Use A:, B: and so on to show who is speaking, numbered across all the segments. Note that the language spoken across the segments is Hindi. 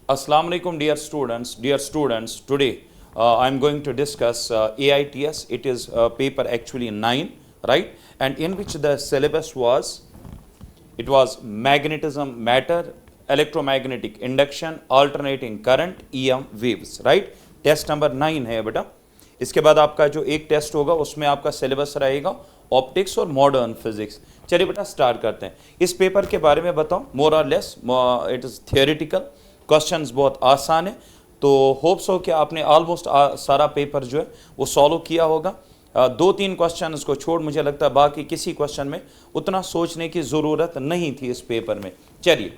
A: Assalamu alaikum, dear students. Dear students, today I am going to discuss AITS. It is paper actually 9, right? And in which the syllabus was, it was magnetism, matter, electromagnetic induction, alternating current, EM waves, right? Test number 9 है बेटा. इसके बाद आपका जो एक टेस्ट होगा उसमें आपका सिलेबस रहेगा ऑप्टिक्स और मॉडर्न फिजिक्स. चलिए बेटा स्टार्ट करते हैं. इस पेपर के बारे में बताओ. मोर और less it is theoretical. Questions बहुत आसान है, तो होप्स हो कि आपने ऑलमोस्ट सारा पेपर जो है वो सॉल्व किया होगा. 2-3 क्वेश्चंस को छोड़ मुझे लगता है बाकी किसी क्वेश्चन में उतना सोचने की ज़रूरत नहीं थी इस पेपर में. चलिए,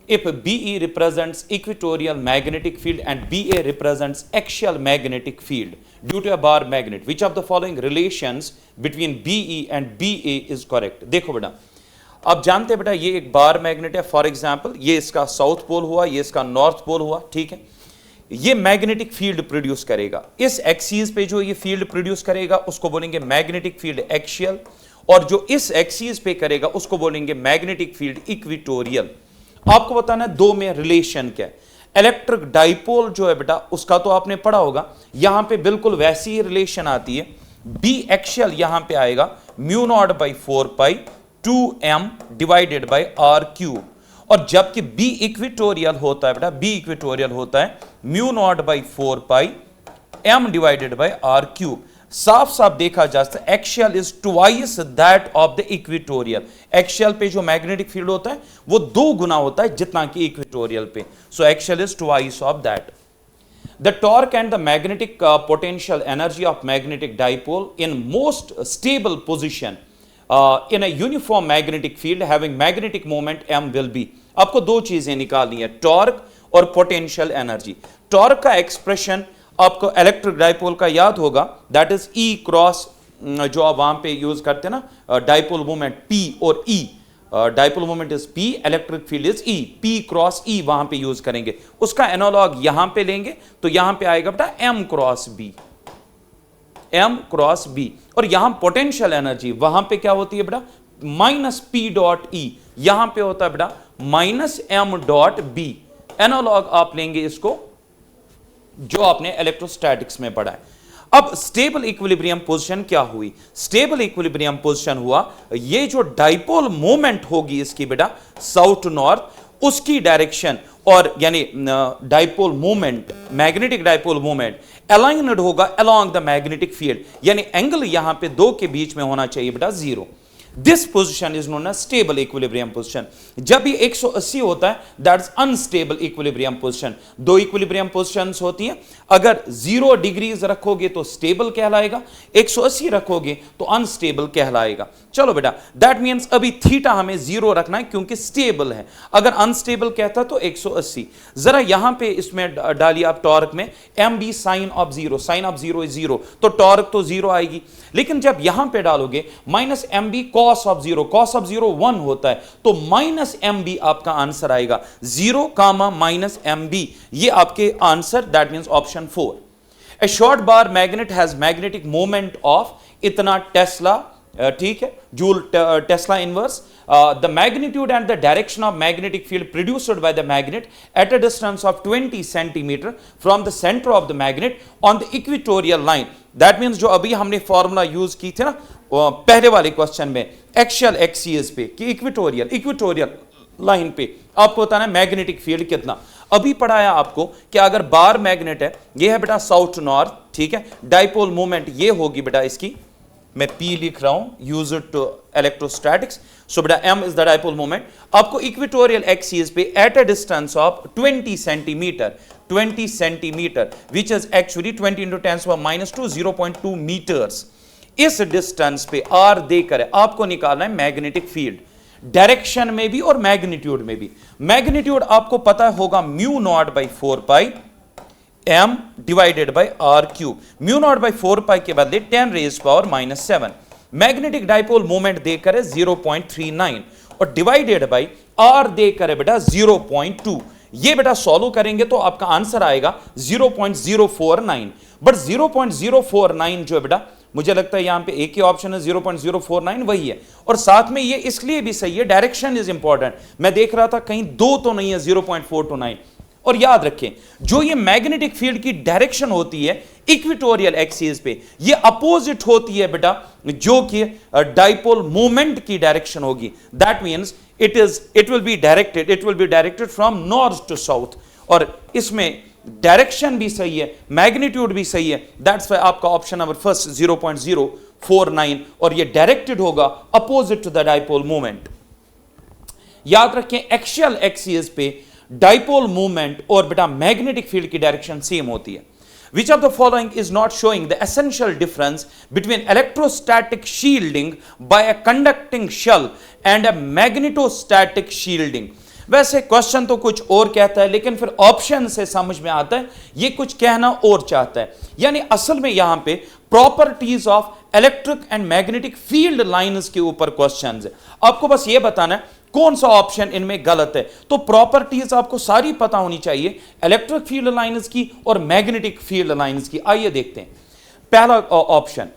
A: if BE represents equatorial magnetic field and BA represents axial magnetic field due to a bar magnet, which of the following relations between BE and BA is correct? देखो बेटा, आप जानते हैं बेटा ये एक बार मैग्नेट है. फॉर एग्जांपल ये इसका साउथ पोल हुआ, ये इसका नॉर्थ पोल हुआ, ठीक है. ये मैग्नेटिक फील्ड प्रोड्यूस करेगा. इस एक्सिस पे जो ये फील्ड प्रोड्यूस करेगा उसको बोलेंगे मैग्नेटिक फील्ड एक्सियल, और जो इस एक्सिस पे करेगा उसको बोलेंगे मैग्नेटिक फील्ड इक्वेटोरियल. आपको बताना है दो में रिलेशन क्या है. इलेक्ट्रिक डाइपोल जो है बेटा उसका तो आपने पढ़ा होगा. यहां पे बिल्कुल वैसी ही रिलेशन आती है. बी एक्सियल यहां पे आएगा mu naught by 4 pi 2m divided by R cube, और जबकि बी इक्वेटोरियल होता है बेटा, बी इक्वेटोरियल होता है mu naught by 4 pi m divided by R cube. साफ साफ देखा जा सकता है axial is twice that of the equatorial. Axial पे जो मैग्नेटिक फील्ड होता है वो 2 गुना होता है जितना कि इक्वेटोरियल पे. So axial is twice of that. The torque and the magnetic potential energy of magnetic dipole in most stable position in a uniform magnetic field having magnetic moment m will be. आपको दो चीजें निकालनी है, टॉर्क और पोटेंशियल एनर्जी. टॉर्क का एक्सप्रेशन आपको इलेक्ट्रिक डाइपोल का याद होगा, दैट इज E क्रॉस, जो आप वहां पे यूज करते हैं ना डाइपोल मोमेंट P और E. Dipole moment is P, electric field is E. P cross E वहां पे यूज करेंगे. उसका एनालॉग यहां पे लेंगे तो यहां पे आएगा बेटा M cross B, M cross B. और यहां पोटेंशियल एनर्जी वहां पे क्या होती है बेटा, माइनस P डॉट E. यहां पे होता है बेटा minus M dot B. Analogue आप लेंगे इसको जो आपने इलेक्ट्रोस्टैटिक्स में पढ़ा है. अब स्टेबल इक्विलिब्रियम पोजीशन क्या हुई? स्टेबल इक्विलिब्रियम पोजीशन हुआ, ये जो डाइपोल मोमेंट होगी इसकी बेटा साउथ नॉर्थ, उसकी डायरेक्शन और यानी dipole moment, magnetic dipole moment aligned होगा अलोंग द मैग्नेटिक फील्ड, यानी एंगल यहां पे 2 के बीच में होना चाहिए बेटा 0. This position is known as stable equilibrium position. जब ये 180 होता है that is unstable equilibrium position. 2 equilibrium positions होती हैं. अगर 0 डिग्रीज रखोगे तो स्टेबल कहलाएगा, 180 रखोगे तो अनस्टेबल कहलाएगा. चलो बेटा, दैट मीन्स अभी थीटा हमें 0 रखना है क्योंकि स्टेबल है. अगर अनस्टेबल कहता तो 180. जरा यहां पे इसमें डालिए आप टॉर्क में mb sine of 0, sine of 0 is 0, तो टॉर्क तो 0 आएगी. लेकिन जब यहां पे डालोगे minus mb cos of 0, cos of 0 1 होता है, तो माइनस mb आपका आंसर आएगा. 0 कामा माइनस mb, ये आपके answer, that means option 4. A short bar magnet has magnetic moment of इतना टेस्ला, ठीक है, joule Tesla inverse. The magnitude and the direction of magnetic field produced by the magnet at a distance of 20 centimeter from the center of the magnet on the equatorial line. That means जो अभी हमने फॉर्मूला यूज की थी ना पहले वाले क्वेश्चन में, एक्सियल एक्सिस पे कि इक्वेटोरियल लाइन पे आपको बताना है मैग्नेटिक फील्ड कितना. अभी पढ़ाया आपको कि अगर बार मैग्नेट है, ये है बेटा साउथ नॉर्थ, ठीक है, डाइपोल मोमेंट ये होगी बेटा इसकी, मैं P लिख रहा हूं, use it to electrostatics. So बेटा M is the dipole moment. आपको इक्वेटोरियल एक्सिस पे at a distance of 20 centimetre, 20 centimetre which is actually 20 into 10⁻², 0.2 metres. इस डिस्टेंस पे R देकर आपको निकालना है मैग्नेटिक फील्ड, डायरेक्शन में भी और मैग्नीट्यूड में भी. मैग्नीट्यूड आपको पता होगा mu naught by 4 pi m divided by R cube. Mu naught by 4 pi के बदले 10 raise power -7. Magnetic dipole moment देकर है 0.39 और डिवाइडेड बाई आर देकर है बेटा 0.2. ये बेटा सॉल्व करेंगे तो आपका आंसर आएगा 0.049. बट 0.049 जो है बेटा मुझे लगता है यहां पे एक ही ऑप्शन है 0.049 वही है। और साथ में ये इसलिए भी सही है, डायरेक्शन इज इंपॉर्टेंट। मैं देख रहा था कहीं दो तो नहीं है 0.429। और याद रखें जो ये मैग्नेटिक फील्ड की डायरेक्शन होती है इक्वेटोरियल एक्सिस पे, ये अपोजिट होती है बेटा जो कि डाइपोल मोमेंट की डायरेक्शन होगी। That means it will be directed from north to south. और इसमें डायरेक्शन भी सही है, मैग्नीट्यूड भी सही है। दैट्स व्हाई आपका ऑप्शन नंबर फर्स्ट 0.049, और ये डायरेक्टेड होगा opposite to the dipole moment. याद रखें एक्सियल एक्सिस पे डाइपोल मूवमेंट और बेटा मैग्नेटिक फील्ड की डायरेक्शन सेम होती है। Which of the following is not showing the essential difference between electrostatic shielding by a conducting shell and a magnetostatic shielding? वैसे क्वेश्चन तो कुछ और कहता है, लेकिन फिर ऑप्शन से समझ में आता है ये कुछ कहना और चाहता है। यानी असल में यहां पे properties of electric and magnetic field lines के ऊपर क्वेश्चन है। आपको बस ये बताना है कौन सा ऑप्शन इनमें गलत है। तो प्रॉपर्टीज आपको सारी पता होनी चाहिए इलेक्ट्रिक फील्ड लाइंस की और मैग्नेटिक फील्ड लाइंस की। आइए देखते हैं पहला option,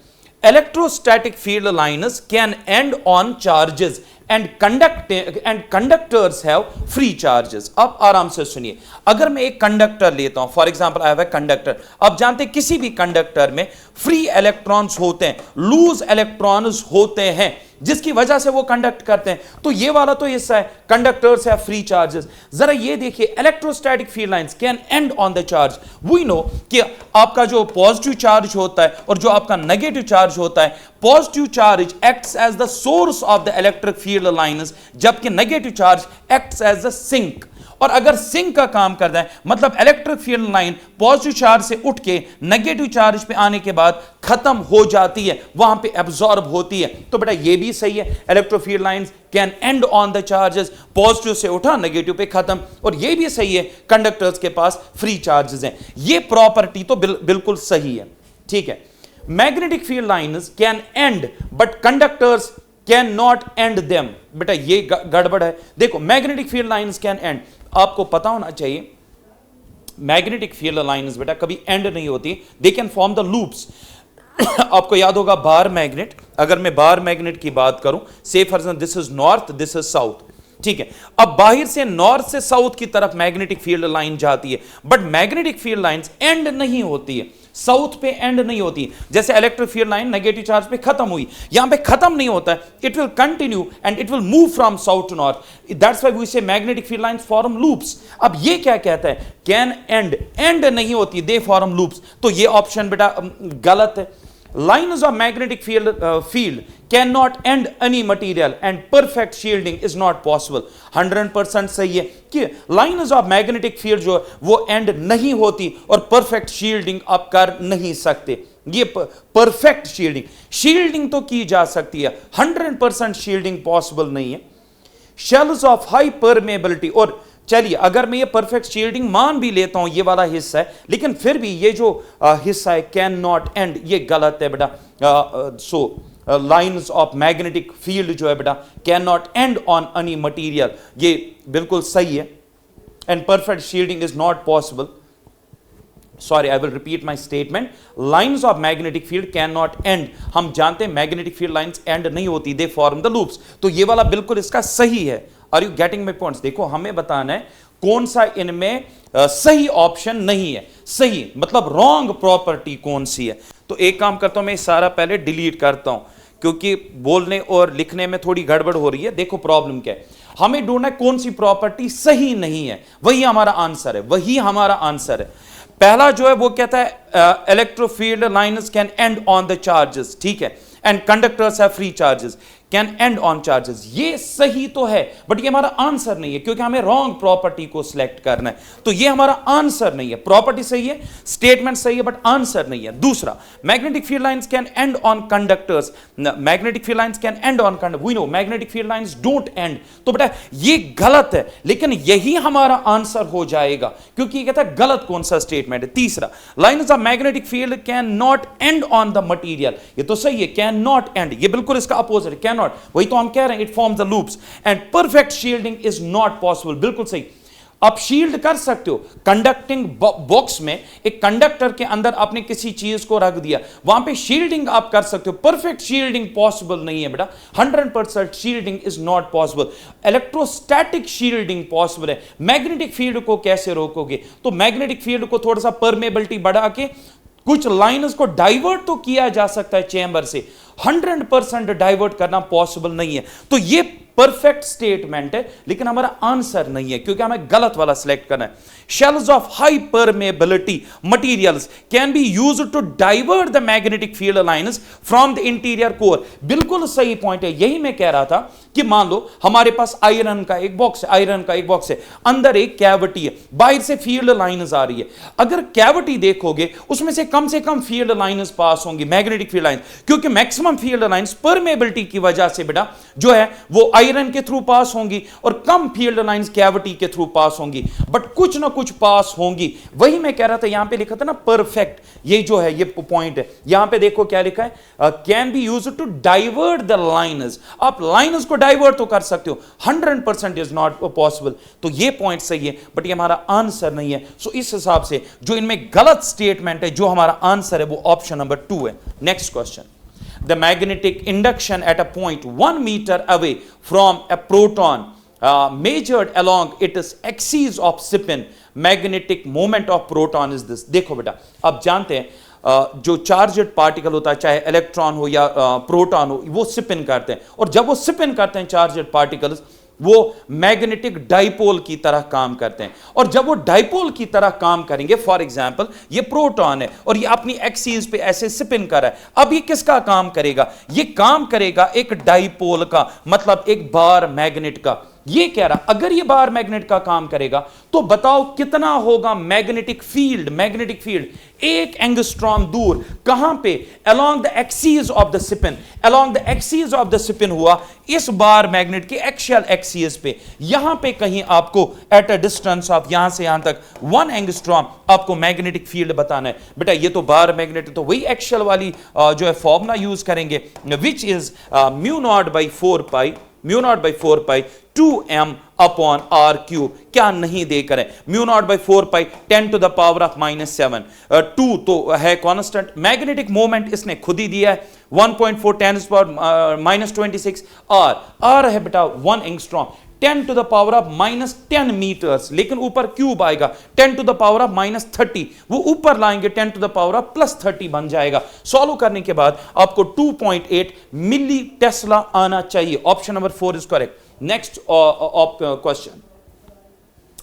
A: electrostatic field lines can end on charges and conductors have free charges. अब आराम से सुनिए, अगर मैं एक कंडक्टर लेता हूं, for example I have a conductor. अब जानते हैं किसी भी कंडक्टर में फ्री इलेक्ट्रॉन्स होते हैं, लूज इलेक्ट्रॉन्स होते हैं, जिसकी वजह से वो कंडक्ट करते हैं। तो ये वाला तो हिस्सा है कंडक्टर्स है फ्री चार्जेस। जरा ये देखिए electrostatic field lines can end on the charge. We know कि आपका जो पॉजिटिव चार्ज होता है और जो आपका नेगेटिव चार्ज होता है, positive charge acts as the source of the electric field lines, जबकि negative charge acts as the sink. और अगर सिंक का काम करता है मतलब electric field line positive charge से उठ के नेगेटिव चार्ज पे आने के बाद खत्म हो जाती है, वहां पे एब्जॉर्ब होती है। तो बेटा ये भी सही है, electric field lines can end on the charges, positive से उठा नेगेटिव पे खत्म। और ये भी सही है कंडक्टर्स के पास फ्री चार्जेस हैं। ये प्रॉपर्टी तो बिल्कुल सही है, ठीक है। Magnetic field lines can and but conductors can not and them. बेटा ये गड़बड़ है। देखो magnetic field lines can and, आपको पता होना चाहिए मैग्नेटिक फील्ड लाइंस बेटा कभी एंड नहीं होती, they can form the loops. आपको याद होगा बार मैग्नेट, अगर मैं बार मैग्नेट की बात करूं, से for example this is north, this is south, ठीक है। अब बाहर से नॉर्थ से साउथ की तरफ मैग्नेटिक फील्ड लाइन जाती है, but magnetic field lines end नहीं होती है, साउथ पे एंड नहीं होती। जैसे electric field line negative charge पे खत्म हुई, यहां पे खत्म नहीं होता है, it will continue and it will move from south to north. That's why we say magnetic field lines form loops. अब ये क्या कहता है, कैन एंड नहीं होती, दे फॉर्म लूप्स। तो ये ऑप्शन बेटा गलत है। Lines of magnetic field cannot end any material and perfect shielding is not possible। 100% सही है कि lines of magnetic field जो वो end नहीं होती और perfect shielding आप कर नहीं सकते। ये perfect shielding तो की जा सकती है, 100% shielding possible नहीं है। Shells of high permeability, और चलिए अगर मैं ये परफेक्ट शील्डिंग मान भी लेता हूं ये वाला हिस्सा है, लेकिन फिर भी ये जो हिस्सा है कैन नॉट एंड, ये गलत है बेटा। सो लाइंस ऑफ मैग्नेटिक फील्ड जो है बेटा can not and on any material, ये बिल्कुल सही है। And perfect shielding is not possible. Sorry, I will repeat my statement, lines of magnetic field can not and. हम जानते हैं मैग्नेटिक फील्ड लाइन्स एंड नहीं होती, दे फॉर्म द लूप्स। तो ये वाला बिल्कुल इसका सही है। Are you getting my points? देखो हमें बताना है कौन सा इनमें सही ऑप्शन नहीं है। सही मतलब रॉन्ग प्रॉपर्टी कौन सी है। तो एक काम करता हूं, मैं सारा पहले डिलीट करता हूं क्योंकि बोलने और लिखने में थोड़ी गड़बड़ हो रही है। देखो प्रॉब्लम क्या है, हमें ढूंढना है कौन सी प्रॉपर्टी सही नहीं है, वही हमारा आंसर है, वही हमारा आंसर है। पहला जो है वो कहता है electric field lines can end on the charges, ठीक है, and conductors have free charges, can end on charges. ये सही तो है बट ये हमारा आंसर नहीं है क्योंकि हमें रॉन्ग प्रॉपर्टी को सिलेक्ट करना है। तो ये हमारा आंसर नहीं है। प्रॉपर्टी सही है, स्टेटमेंट सही है, बट आंसर नहीं है। दूसरा, magnetic field lines can end on conductors, magnetic field lines can end on conductor, we know magnetic field lines don't end. तो बेटा ये गलत है, लेकिन यही हमारा आंसर हो जाएगा क्योंकि ये कहता है गलत कौन सा स्टेटमेंट है। तीसरा, lines of magnetic field can not and on the material, ये तो सही है, कैन नॉट एंड, ये बिल्कुल इसका अपोजिट है, कैन नॉट, वही तो हम कह रहे हैं, it forms the loops. And perfect shielding is not possible, बिल्कुल सही। आप शील्ड कर सकते हो। कंडक्टिंग बॉक्स में एक कंडक्टर के अंदर आपने किसी चीज को रख दिया, वहां पे शील्डिंग आप कर सकते हो। परफेक्ट शील्डिंग पॉसिबल नहीं है बेटा, 100% shielding is not possible. Electrostatic shielding possible है। मैग्नेटिक फील्ड को कैसे रोकोगे? तो मैग्नेटिक फील्ड को थोड़ा सा परमेबिलिटी बढ़ा के कुछ लाइन्स को डाइवर्ट तो किया जा सकता है चेंबर से, 100% डाइवर्ट करना पॉसिबल नहीं है। तो ये परफेक्ट स्टेटमेंट है, लेकिन हमारा आंसर नहीं है क्योंकि हमें गलत वाला सिलेक्ट करना है। Shells of high permeability materials can be used to divert the magnetic field lines from the interior core. बिल्कुल सही पॉइंट है, यही मैं कह रहा था कि मान लो हमारे पास आयरन का एक बॉक्स है, आयरन का एक बॉक्स है, अंदर एक कैविटी है, बाहर से फील्ड लाइन्स आ रही है। अगर कैविटी देखोगे उसमें से कम फील्ड लाइन्स पास होंगी, मैग्नेटिक फील्ड लाइन्स, क्योंकि मैक्सिमम फील्ड लाइन्स परमेबिलिटी की वजह से बेटा जो है वो आयरन के थ्रू पास होंगी और कम फील्ड लाइंस कैविटी के थ्रू पास होंगी, बट कुछ ना कुछ पास होंगी। वही मैं कह रहा था, यहां पे लिखा था ना परफेक्ट, ये जो है ये पॉइंट है। यहां पे देखो क्या लिखा है, can be used to divert the lines. आप लाइन्स को डाइवर्ट तो कर सकते हो, 100% इज नॉट पॉसिबल। तो ये पॉइंट सही है, बट ये हमारा आंसर नहीं है। सो इस हिसाब से जो इनमें गलत स्टेटमेंट है, जो हमारा आंसर है वो ऑप्शन नंबर 2 है। Next question, the magnetic induction at a point 1 meter away from a proton measured along its axis of spin, magnetic moment of proton is this। देखो बेटा, आप जानते हैं जो चार्जड पार्टिकल होता है, चाहे इलेक्ट्रॉन हो या प्रोटॉन हो, वो स्पिन करते हैं, और जब वो स्पिन करते हैं चार्जड पार्टिकल्स, वो मैग्नेटिक डाइपोल की तरह काम करते हैं। और जब वो डाइपोल की तरह काम करेंगे, फॉर एग्जांपल ये प्रोटॉन है और ये अपनी एक्सिस पे ऐसे स्पिन कर रहा है, अब ये किसका काम करेगा? ये काम करेगा एक डाइपोल का, मतलब एक बार मैग्नेट का। ये कह रहा अगर ये बार मैग्नेट का काम करेगा तो बताओ कितना होगा मैग्नेटिक फील्ड। मैग्नेटिक फील्ड एक एंगस्ट्रॉम दूर, कहां पे? Along the axis of the spin. Along the axis of the spin हुआ इस बार मैग्नेट के एक्सियल एक्सिस पे, यहां पे कहीं आपको एट अ डिस्टेंस ऑफ यहां से यहां तक 1 एंगस्ट्रॉम आपको मैग्नेटिक फील्ड बताना है। बेटा ये तो बार मैग्नेट है, तो वही एक्सियल वाली जो है फॉर्मूला यूज करेंगे, which is mu naught by 4 pi 2m upon r cube. क्या नहीं देकर है, mu naught by 4 pi 10 to the power of -7, 2 तो है कांस्टेंट, मैग्नेटिक मोमेंट इसने खुद ही दिया है 1.4 10 टू द पावर -26, r है बेटा 1 angstrom, 10 to the power of -10 metres, लेकिन ऊपर क्यूब आएगा 10 टू द पावर ऑफ -30, वो ऊपर लाएंगे 10 टू द पावर ऑफ +30 बन जाएगा। सॉल्व करने के बाद आपको 2.8 मिली टेस्ला आना चाहिए। Option number 4 is correct. Next question,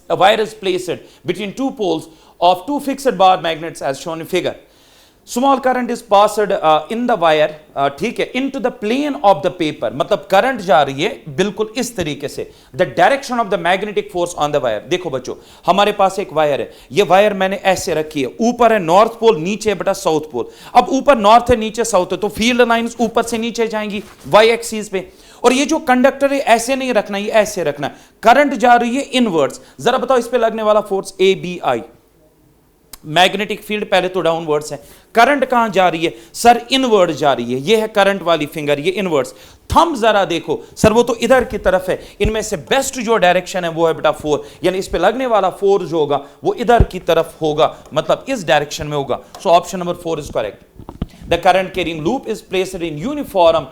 A: a wire is placed between two poles of two fixed bar magnets as shown in figure. Small current is passed in the wire, ठीक है, into the plane of the paper, मतलब करंट जा रही है बिल्कुल इस तरीके से। The direction of the magnetic force on the wire। देखो बच्चों, हमारे पास एक वायर है, ये वायर मैंने ऐसे रखी है, ऊपर है नॉर्थ पोल, नीचे है बेटा साउथ पोल। अब ऊपर नॉर्थ है, नीचे साउथ है, तो फील्ड लाइंस ऊपर से नीचे जाएंगी वाई एक्सिस पे। और ये जो कंडक्टर है ऐसे नहीं रखना, ये ऐसे रखना। करंट जा रही है इनवर्ड्स, जरा बताओ इस पे लगने वाला फोर्स ABI। मैग्नेटिक फील्ड पहले तो डाउनवर्ड्स है, करंट कहां जा रही है सर? इनवर्ड जा रही है। ये है करंट वाली फिंगर, ये इनवर्ड्स। थंब जरा देखो सर, वो तो इधर की तरफ है। इनमें से बेस्ट जो डायरेक्शन है वो है बेटा 4, यानी इस पे लगने वाला फोर्स जो होगा वो इधर की तरफ होगा, मतलब इस डायरेक्शन में होगा। सो option number 4 is correct. The current carrying loop is placed in uniform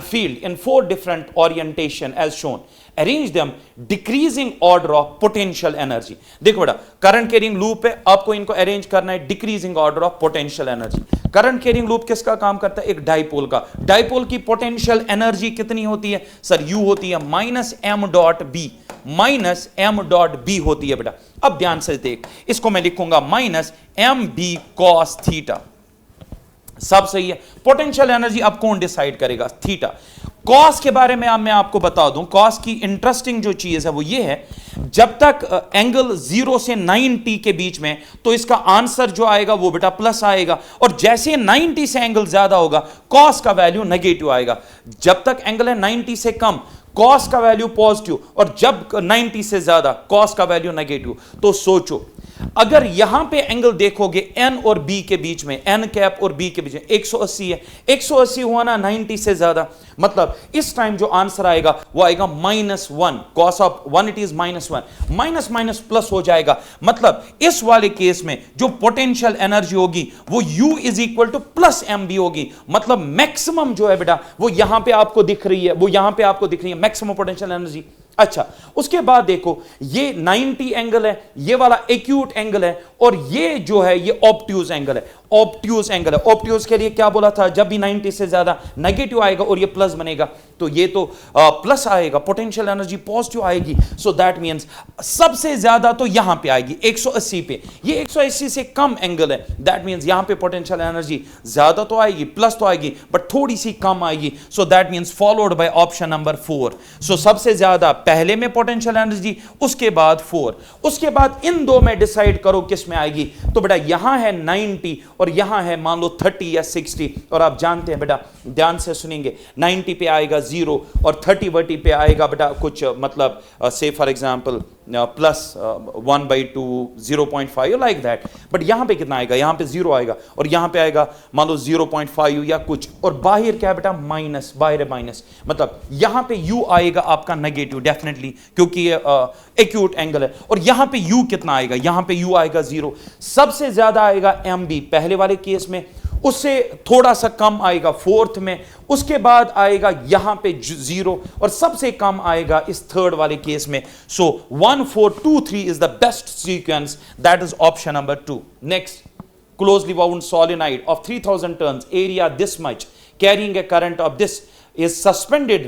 A: field in 4 different orientation as shown. Arrange them decreasing order of potential energy। देखो बेटा, करंट कैरिंग लूप है, आपको इनको अरेंज करना है decreasing order of potential energy. Current carrying loop किसका काम करता है? एक डाइपोल का। डाइपोल की पोटेंशियल एनर्जी कितनी होती है सर? U होती है -m.b, -m.b होती है बेटा। अब ध्यान से देख, इसको मैं लिखूंगा -mb cos थीटा। सब सही है। पोटेंशियल एनर्जी अब कौन डिसाइड करेगा? थीटा। कॉस के बारे में मैं आपको बता दूं, कॉस की इंटरेस्टिंग जो चीज है वो ये है, जब तक एंगल 0 से 90 के बीच में, तो इसका आंसर जो आएगा वो बेटा प्लस आएगा, और जैसे 90 से एंगल ज्यादा होगा कॉस का वैल्यू नेगेटिव आएगा। जब तक एंगल है 90 से कम कॉस का वैल्यू पॉजिटिव, और जब 90 से ज्यादा कॉस का वैल्यू नेगेटिव। तो सोचो अगर यहां पे एंगल देखोगे एन और बी के बीच में, एन कैप और बी के बीच में 180 है, 180 हुआ ना 90 से ज्यादा, मतलब इस टाइम जो आंसर आएगा वो आएगा -1, cos of 1 it is -1, minus minus plus हो जाएगा। मतलब इस वाले केस में जो पोटेंशियल एनर्जी होगी वो U is equal two plus mb होगी। मतलब मैक्सिमम जो है बेटा वो यहां पे आपको दिख रही है, वो यहां पे आपको दिख रही है मैक्सिमम पोटेंशियल एनर्जी। अच्छा, उसके बाद देखो ये 90 एंगल है, ये वाला एक्यूट एंगल है, और ये जो है ये ऑब्ट्यूज एंगल है। ऑब्ट्यूज एंगल है, ऑब्ट्यूज के लिए क्या बोला था, जब भी 90 से ज्यादा नेगेटिव आएगा और ये प्लस बनेगा तो ये तो प्लस आएगा, पोटेंशियल एनर्जी पॉजिटिव आएगी। सो दैट मींस सबसे ज्यादा तो यहां पे आएगी 180 पे, ये 180 से कम एंगल है, दैट मींस यहां पे पोटेंशियल एनर्जी ज्यादा तो आएगी, प्लस तो आएगी बट थोड़ी सी कम आएगी। So that means followed by option number 4। सो सबसे ज्यादा पहले में पोटेंशियल एनर्जी, उसके बाद 4, उसके बाद इन दो में डिसाइड करो किस में आएगी। तो बेटा यहां है 90 और यहां है मान लो 30 या 60, और आप जानते हैं बेटा, ध्यान से सुनेंगे, 90 पे आएगा 0 और 30 वर्टी पे आएगा बेटा कुछ मतलब से for example plus 1/2, 0.5 like that. But यहां पे कितना आएगा, यहां पे 0 आएगा और यहां पे आएगा मान लो 0.5 या कुछ, और बाहर क्या है बेटा माइनस, बाहर है माइनस, मतलब यहां पे u आएगा आपका नेगेटिव डेफिनेटली, क्योंकि ये एक्यूट एंगल है। और यहां पे u कितना आएगा, यहां पे u आएगा 0। सबसे ज्यादा आएगा mb पहले वाले केस में, उससे थोड़ा सा कम आएगा फोर्थ में, उसके बाद आएगा यहां पे 0 और सबसे कम आएगा इस थर्ड वाले केस में। सो 1 4 2 3 is the best sequence, that is option number 2। Next, closely wound solenoid of 3000 tons, area this much, carrying a current of this, is suspended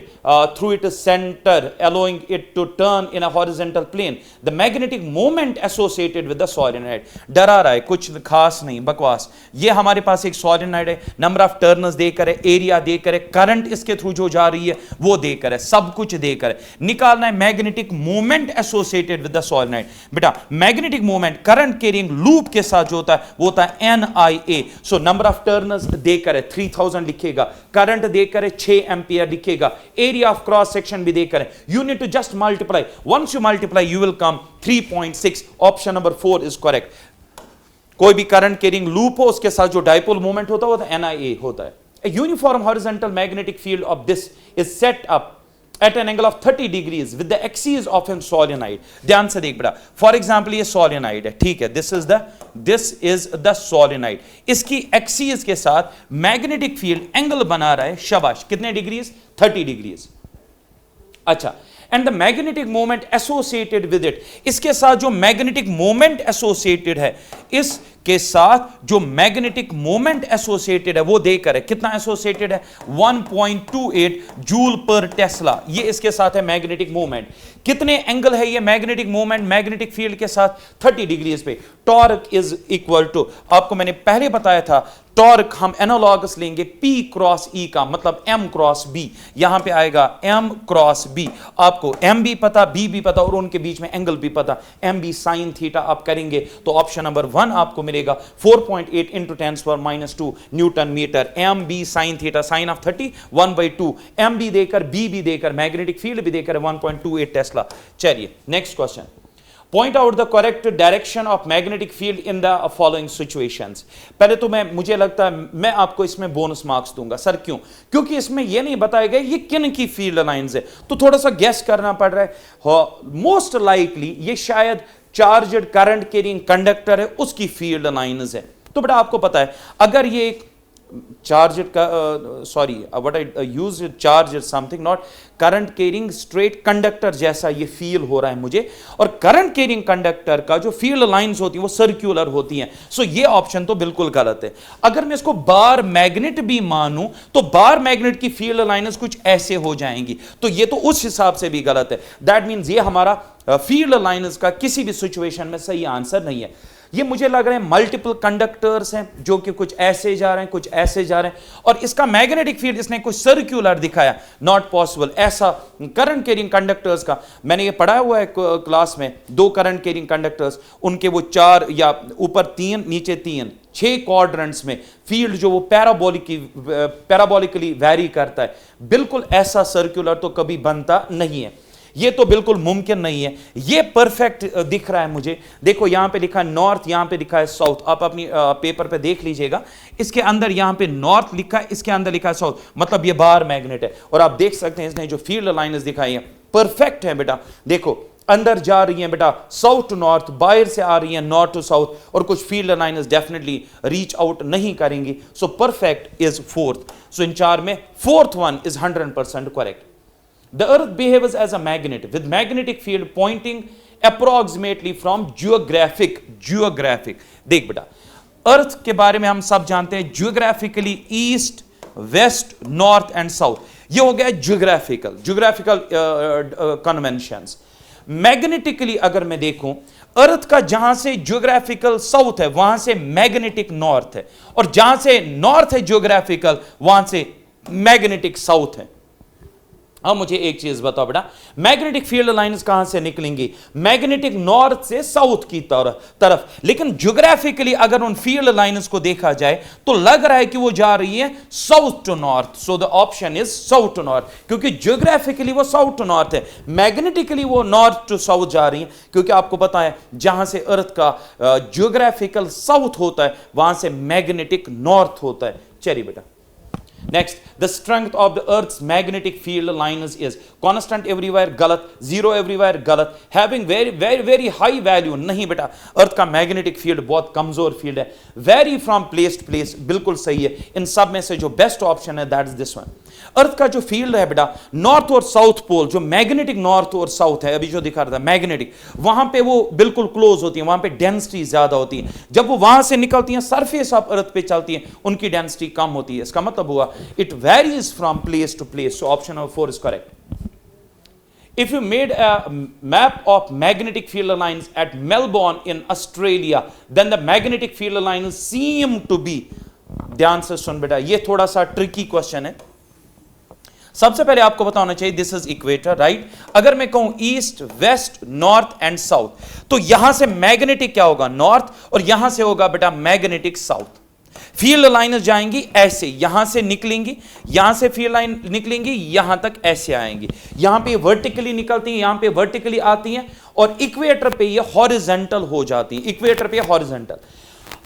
A: through its center, allowing it to turn in a horizontal plane. The magnetic moment associated with the solenoid. डरा रहा है, कुछ खास नहीं, बकवास। ये हमारे पास एक solenoid है, नंबर ऑफ टर्नर्स देकर है, एरिया देकर है, करंट इसके थ्रू जो जा रही है वो देकर है, सब कुछ देकर है। निकालना है magnetic moment associated with the solenoid। बेटा magnetic moment current carrying loop के साथ जो होता है वो होता है NIA। So number of Turners देकर है 3000 लिखेगा, करंट देकर है 6 एम्पियर लिखेगा, एरिया ऑफ क्रॉस सेक्शन भी देकर है। You need to just multiply, once you multiply you will come 3.6। Option number 4 is correct. कोई भी करंट कैरिंग लूप हो उसके साथ जो डाइपोल मोमेंट होता है वो NIA होता है। A uniform horizontal magnetic field of this is set up at an angle of 30 degrees with the axis of a solenoid। ध्यान से देख बेटा, फॉर एग्जाम्पल ये solenoid है, ठीक है, दिस इज द solenoid। इसकी एक्सिस के साथ मैग्नेटिक फील्ड एंगल बना रहा है, शाबाश, कितने डिग्रीज, 30 डिग्रीज। अच्छा, and the magnetic moment associated with it, इसके साथ जो मैग्नेटिक मोमेंट एसोसिएटेड है, इसके साथ जो मैग्नेटिक मोमेंट एसोसिएटेड है वो देकर है, कितना एसोसिएटेड है, 1.28 जूल पर टेस्ला, ये इसके साथ है मैग्नेटिक मोमेंट। कितने एंगल है ये मैग्नेटिक मोमेंट मैग्नेटिक फील्ड के साथ, 30 डिग्रीज पे। टॉर्क इज इक्वल टू, आपको मैंने पहले बताया था, टॉर्क हम एनालॉगस लेंगे P क्रॉस E का, मतलब M क्रॉस B, यहां पे आएगा M क्रॉस B। आपको M भी पता, B भी पता, और उनके बीच में एंगल भी पता, MB साइन थीटा आप करेंगे तो ऑप्शन नंबर 1 आपको मिलेगा 4.8 इंटू 10⁻² newton metre. MB sine theta, sine of 30 1/2, MB देकर B भी देकर मैग्नेटिक फील्ड भी देकर 1.28 टेस्ला। चलिए next question, Point out the correct direction of magnetic field in the following situations। पहले तो मुझे लगता है मैं आपको इसमें बोनस मार्क्स दूंगा। सर क्यों? क्योंकि इसमें यह नहीं बताया गया ये किन की फील्ड लाइंस है, तो थोड़ा सा गेस करना पड़ रहा है। मोस्ट लाइकली ये शायद चार्जड करंट कैरिंग कंडक्टर है उसकी फील्ड लाइंस है। तो बेटा आपको पता है अगर ये एक charged sorry what I use charged something not current carrying straight conductor जैसा ये फील हो रहा है मुझे, और करंट कैरिंग कंडक्टर का जो फील्ड लाइंस होती हैं वो सर्कुलर होती हैं। सो ये ऑप्शन तो बिल्कुल गलत है। अगर मैं इसको बार मैग्नेट भी मानूं तो बार मैग्नेट की फील्ड लाइंस कुछ ऐसे हो जाएंगी, तो ये तो उस हिसाब से भी गलत है। दैट मींस ये हमारा फील्ड लाइंस का किसी भी सिचुएशन में सही आंसर नहीं है। ये मुझे लग रहे हैं मल्टीपल कंडक्टर्स हैं जो कि कुछ ऐसे जा रहे हैं कुछ ऐसे जा रहे हैं, और इसका मैग्नेटिक फील्ड इसने कुछ सर्कुलर दिखाया, नॉट पॉसिबल। ऐसा करंट कैरिंग कंडक्टर्स का मैंने ये पढ़ा हुआ है क्लास में, 2 करंट कैरिंग कंडक्टर्स, उनके वो 4 या ऊपर 3 नीचे 3 6 क्वाड्रेंट्स में फील्ड जो वो पैराबोलिकली वैरी करता है, बिल्कुल ऐसा सर्कुलर तो कभी बनता नहीं है। ये तो बिल्कुल मुमकिन नहीं है। ये परफेक्ट दिख रहा है मुझे, देखो यहां पे लिखा है नॉर्थ, यहां पे लिखा है साउथ, आप अपनी पेपर पे देख लीजिएगा, इसके अंदर यहां पे नॉर्थ लिखा है, इसके अंदर लिखा है साउथ, मतलब ये बाहर मैग्नेट है। और आप देख सकते हैं इसने जो फील्ड लाइंस दिखाई है परफेक्ट है बेटा, देखो अंदर जा रही हैं बेटा साउथ टू नॉर्थ, बाहर से आ रही हैं नॉर्थ टू साउथ, और कुछ field lines definitely reach out नहीं करेंगी। So perfect is fourth. So इन चार में fourth one is 100% correct. The earth behaves as a magnet with magnetic field pointing approximately from geographic देख बेटा, अर्थ के बारे में हम सब जानते हैं geographically east west north and south, ये हो गया जियोग्राफिकल कन्वेंशंस। मैग्नेटिकली अगर मैं देखूं, अर्थ का जहां से जियोग्राफिकल साउथ है वहां से मैग्नेटिक नॉर्थ है, और जहां से नॉर्थ है जियोग्राफिकल वहां से मैग्नेटिक साउथ है। अब मुझे एक चीज बताओ बेटा, मैग्नेटिक फील्ड लाइंस कहां से निकलेंगी? मैग्नेटिक नॉर्थ से साउथ की तरफ, लेकिन ज्योग्राफिकली अगर उन फील्ड लाइंस को देखा जाए तो लग रहा है कि वो जा रही है south to north. So the option is south to north, क्योंकि ज्योग्राफिकली वो साउथ टू नॉर्थ है, मैग्नेटिकली वो नॉर्थ टू साउथ जा रही है, क्योंकि आपको पता है जहां से अर्थ का ज्योग्राफिकल साउथ होता है वहां से मैग्नेटिक नॉर्थ होता है। चलिए बेटा, next, the strength of the earth's magnetic field lines is constant everywhere, गलत, zero everywhere, गलत, having very high value, नहीं बेटा, अर्थ का मैग्नेटिक फील्ड बहुत कमजोर फील्ड है, vary from place to place, बिल्कुल सही है। इन सब में से जो बेस्ट ऑप्शन है दैट इज दिस वन। अर्थ का जो फील्ड है बेटा, नॉर्थ और साउथ पोल, जो मैग्नेटिक नॉर्थ और साउथ है, अभी जो दिखा रहा था मैग्नेटिक, वहां पे वो बिल्कुल क्लोज होती है, वहां पे डेंसिटी ज्यादा होती है। जब वो वहां से निकलती हैं सरफेस ऑफ अर्थ पे चलती हैं, उनकी डेंसिटी कम होती है। इसका मतलब हुआ it varies from place to place. So option number 4 is correct. If you made a map of magnetic field lines at Melbourne in Australia, then the magnetic field lines seem to be, ध्यान से सुन बेटा, ये थोड़ा सा ट्रिकी क्वेश्चन है। सबसे पहले आपको पता होना चाहिए दिस इज इक्वेटर, राइट। अगर मैं कहूं east west north and south, तो यहां से मैग्नेटिक क्या होगा? नॉर्थ, और यहां से होगा बेटा मैग्नेटिक साउथ। फील्ड लाइन्स जाएंगी ऐसे, यहां से निकलेंगी, यहां से फील्ड लाइन निकलेंगी, यहां तक ऐसे आएंगी, यहां पे वर्टिकली निकलती हैं, यहां पे वर्टिकली आती हैं, और इक्वेटर पे ये हॉरिजॉन्टल हो जाती हैं, इक्वेटर पे हॉरिजॉन्टल।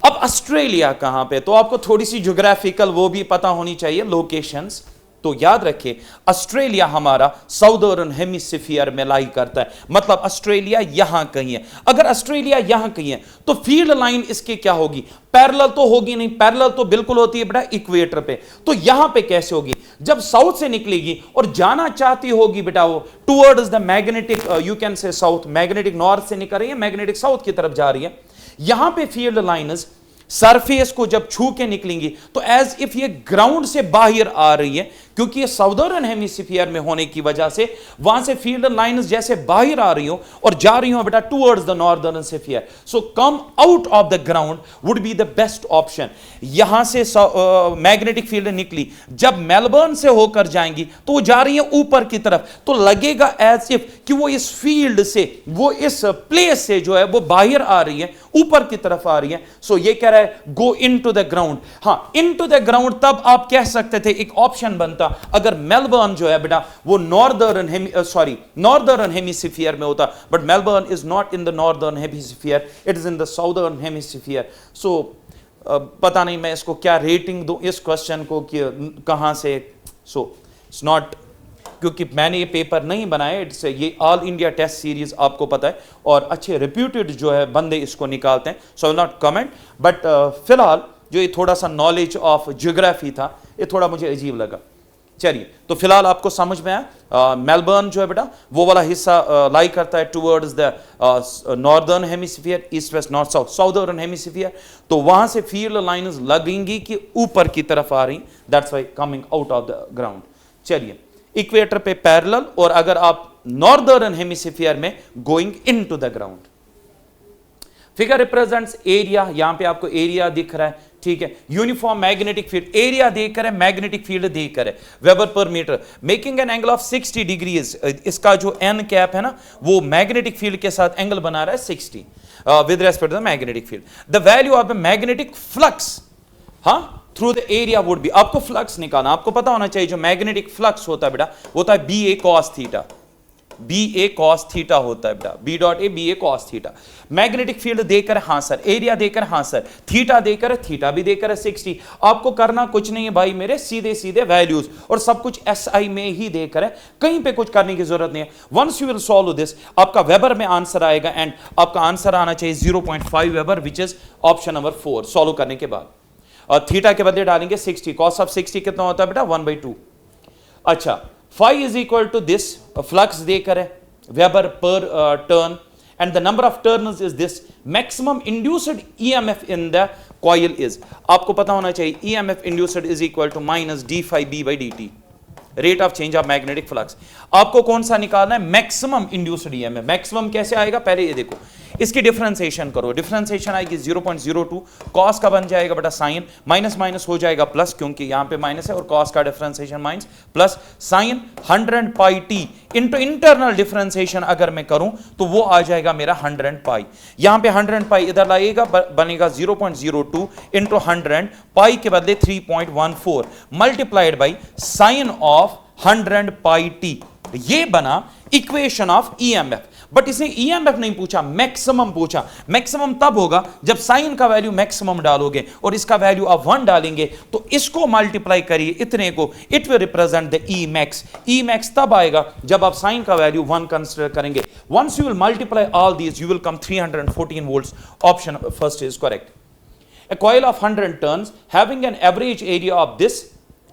A: अब ऑस्ट्रेलिया कहां पे? तो आपको थोड़ी सी ज्योग्राफिकल वो भी पता होनी चाहिए, लोकेशंस। तो याद रखिए ऑस्ट्रेलिया हमारा साउदर्न हेमिस्फीयर में लाई करता है, मतलब ऑस्ट्रेलिया यहां कहीं है। अगर ऑस्ट्रेलिया यहां कहीं है तो फील्ड लाइन इसके क्या होगी? पैरेलल तो होगी नहीं, पैरेलल तो बिल्कुल होती है बेटा इक्वेटर पे। तो यहां पे कैसे होगी? जब साउथ से निकलेगी और जाना चाहती होगी बेटा वो towards the magnetic, you can say south, magnetic north से निकल रही है, मैग्नेटिक साउथ की तरफ जा रही है। यहां पे फील्ड लाइन्स सरफेस को जब छू के निकलेंगी तो एज इफ ये ग्राउंड से बाहर आ रही है, क्योंकि ये साउदर्न हेमिस्फीयर में होने की वजह से वहां से फील्ड लाइन्स जैसे बाहर आ रही हो और जा रही हो बेटा towards the northern hemisphere. So come out of the ground would be the best option. यहां से मैग्नेटिक फील्ड निकली, जब मेलबर्न से होकर जाएंगी तो वो जा रही है ऊपर की तरफ, तो लगेगा एज इफ कि वो इस फील्ड से, वो इस प्लेस से जो है वो बाहर आ रही है, ऊपर की तरफ आ रही है। सो ये कह रहा है गो इनटू द ग्राउंड। हाँ, इनटू द ग्राउंड तब आप कह सकते थे, एक ऑप्शन बनता अगर मेलबर्न जो है बेटा वो नॉर्दर्न हेमिस्फीयर में होता, but Melbourne is not in the northern hemisphere, it is in the southern hemisphere. So पता नहीं मैं इसको क्या रेटिंग दूं इस क्वेश्चन को कि कहां से। सो इट्स नॉट, क्योंकि मैंने ये पेपर नहीं बनाया, इट्स ये ऑल इंडिया टेस्ट सीरीज आपको पता है, और अच्छे रिप्यूटेड जो है बंदे इसको निकालते हैं। So I will not comment, but फिलहाल जो ये थोड़ा सा नॉलेज ऑफ ज्योग्राफी था ये थोड़ा मुझे अजीब लगा। चलिए, तो फिलहाल आपको समझ में आया मेलबर्न जो है बेटा वो वाला हिस्सा लाई करता है towards the northern hemisphere, east west north south, southern hemisphere. तो वहां से फील्ड लाइन्स लगेंगी कि ऊपर की तरफ आ रही, that's why coming out of the ground. चलिए, इक्वेटर पे पैरेलल, और अगर आप नॉर्दर्न हेमिस्फीयर में going into the ground. Figure represents area, यहां पे आपको एरिया दिख रहा है, ठीक है। यूनिफॉर्म मैग्नेटिक फील्ड, एरिया देकर है, मैग्नेटिक फील्ड देकर है, वेबर पर metre, making an angle of 60 degrees. इसका जो एन कैप है ना वो मैग्नेटिक फील्ड के साथ एंगल बना रहा है 60 with respect to the magnetic field. The value of the magnetic flux, हाँ, through the area would be, आपको फ्लक्स निकालना, आपको पता होना चाहिए जो मैग्नेटिक फ्लक्स होता है बेटा वो होता है BA cos theta, B A cos theta होता है बेटा, B dot A B A cos theta. Magnetic field देकर हां सर, एरिया देकर हां सर, थीटा देकर, थीटा भी देकर 60। आपको करना कुछ नहीं है भाई मेरे, सीधे सीधे वैल्यूज और सब कुछ एसआई में ही देकर है, कहीं पे कुछ करने की जरूरत नहीं है। Once you will solve this, आपका वेबर में आंसर आएगा एंड आपका आंसर आना चाहिए 0.5 weber, which is option number 4 solve करने के बाद। और थीटा के बदले डालेंगे 60, कॉस ऑफ 60 कितना होता है बेटा 1/2। अच्छा, phi is equal to this, flux देकर है वेबर पर turn and the number of turns is this, maximum induced EMF in the coil is, आपको पता होना चाहिए EMF induced is equal to minus d phi b by dt, rate of change of magnetic flux. आपको कौन सा निकालना है, मैक्सिमम इंड्यूस्ड ईएमएफ। मैक्सिमम कैसे आएगा, पहले ये देखो, इसकी डिफरेंशिएशन करो, डिफरेंशिएशन आएगी 0.02, कॉस का बन जाएगा बेटा साइन, माइनस माइनस हो जाएगा प्लस, क्योंकि यहां पे माइनस है और कॉस का differentiation minus plus sign 100 pi T into internal differentiation अगर मैं करूं तो वो आ जाएगा मेरा 100 पाई। यहां पे 100 पाई इधर लाएगा, बनेगा 0.02 इंटू 100 पाई के बदले 3.14 multiplied by sine of 100 pi T, ये बना इक्वेशन ऑफ ईएमएफ। बट इसने ईएमएफ नहीं पूछा, मैक्सिमम पूछा। मैक्सिमम तब होगा जब साइन का वैल्यू मैक्सिमम डालोगे और इसका वैल्यू आप 1 डालेंगे तो इसको मल्टीप्लाई करिए इतने को, it will represent the E max. E max तब आएगा जब आप साइन का वैल्यू 1 कंसीडर करेंगे। Once you will multiply all these you will come 314 volts. Option first is correct. A coil of 100 turns having an average area of this,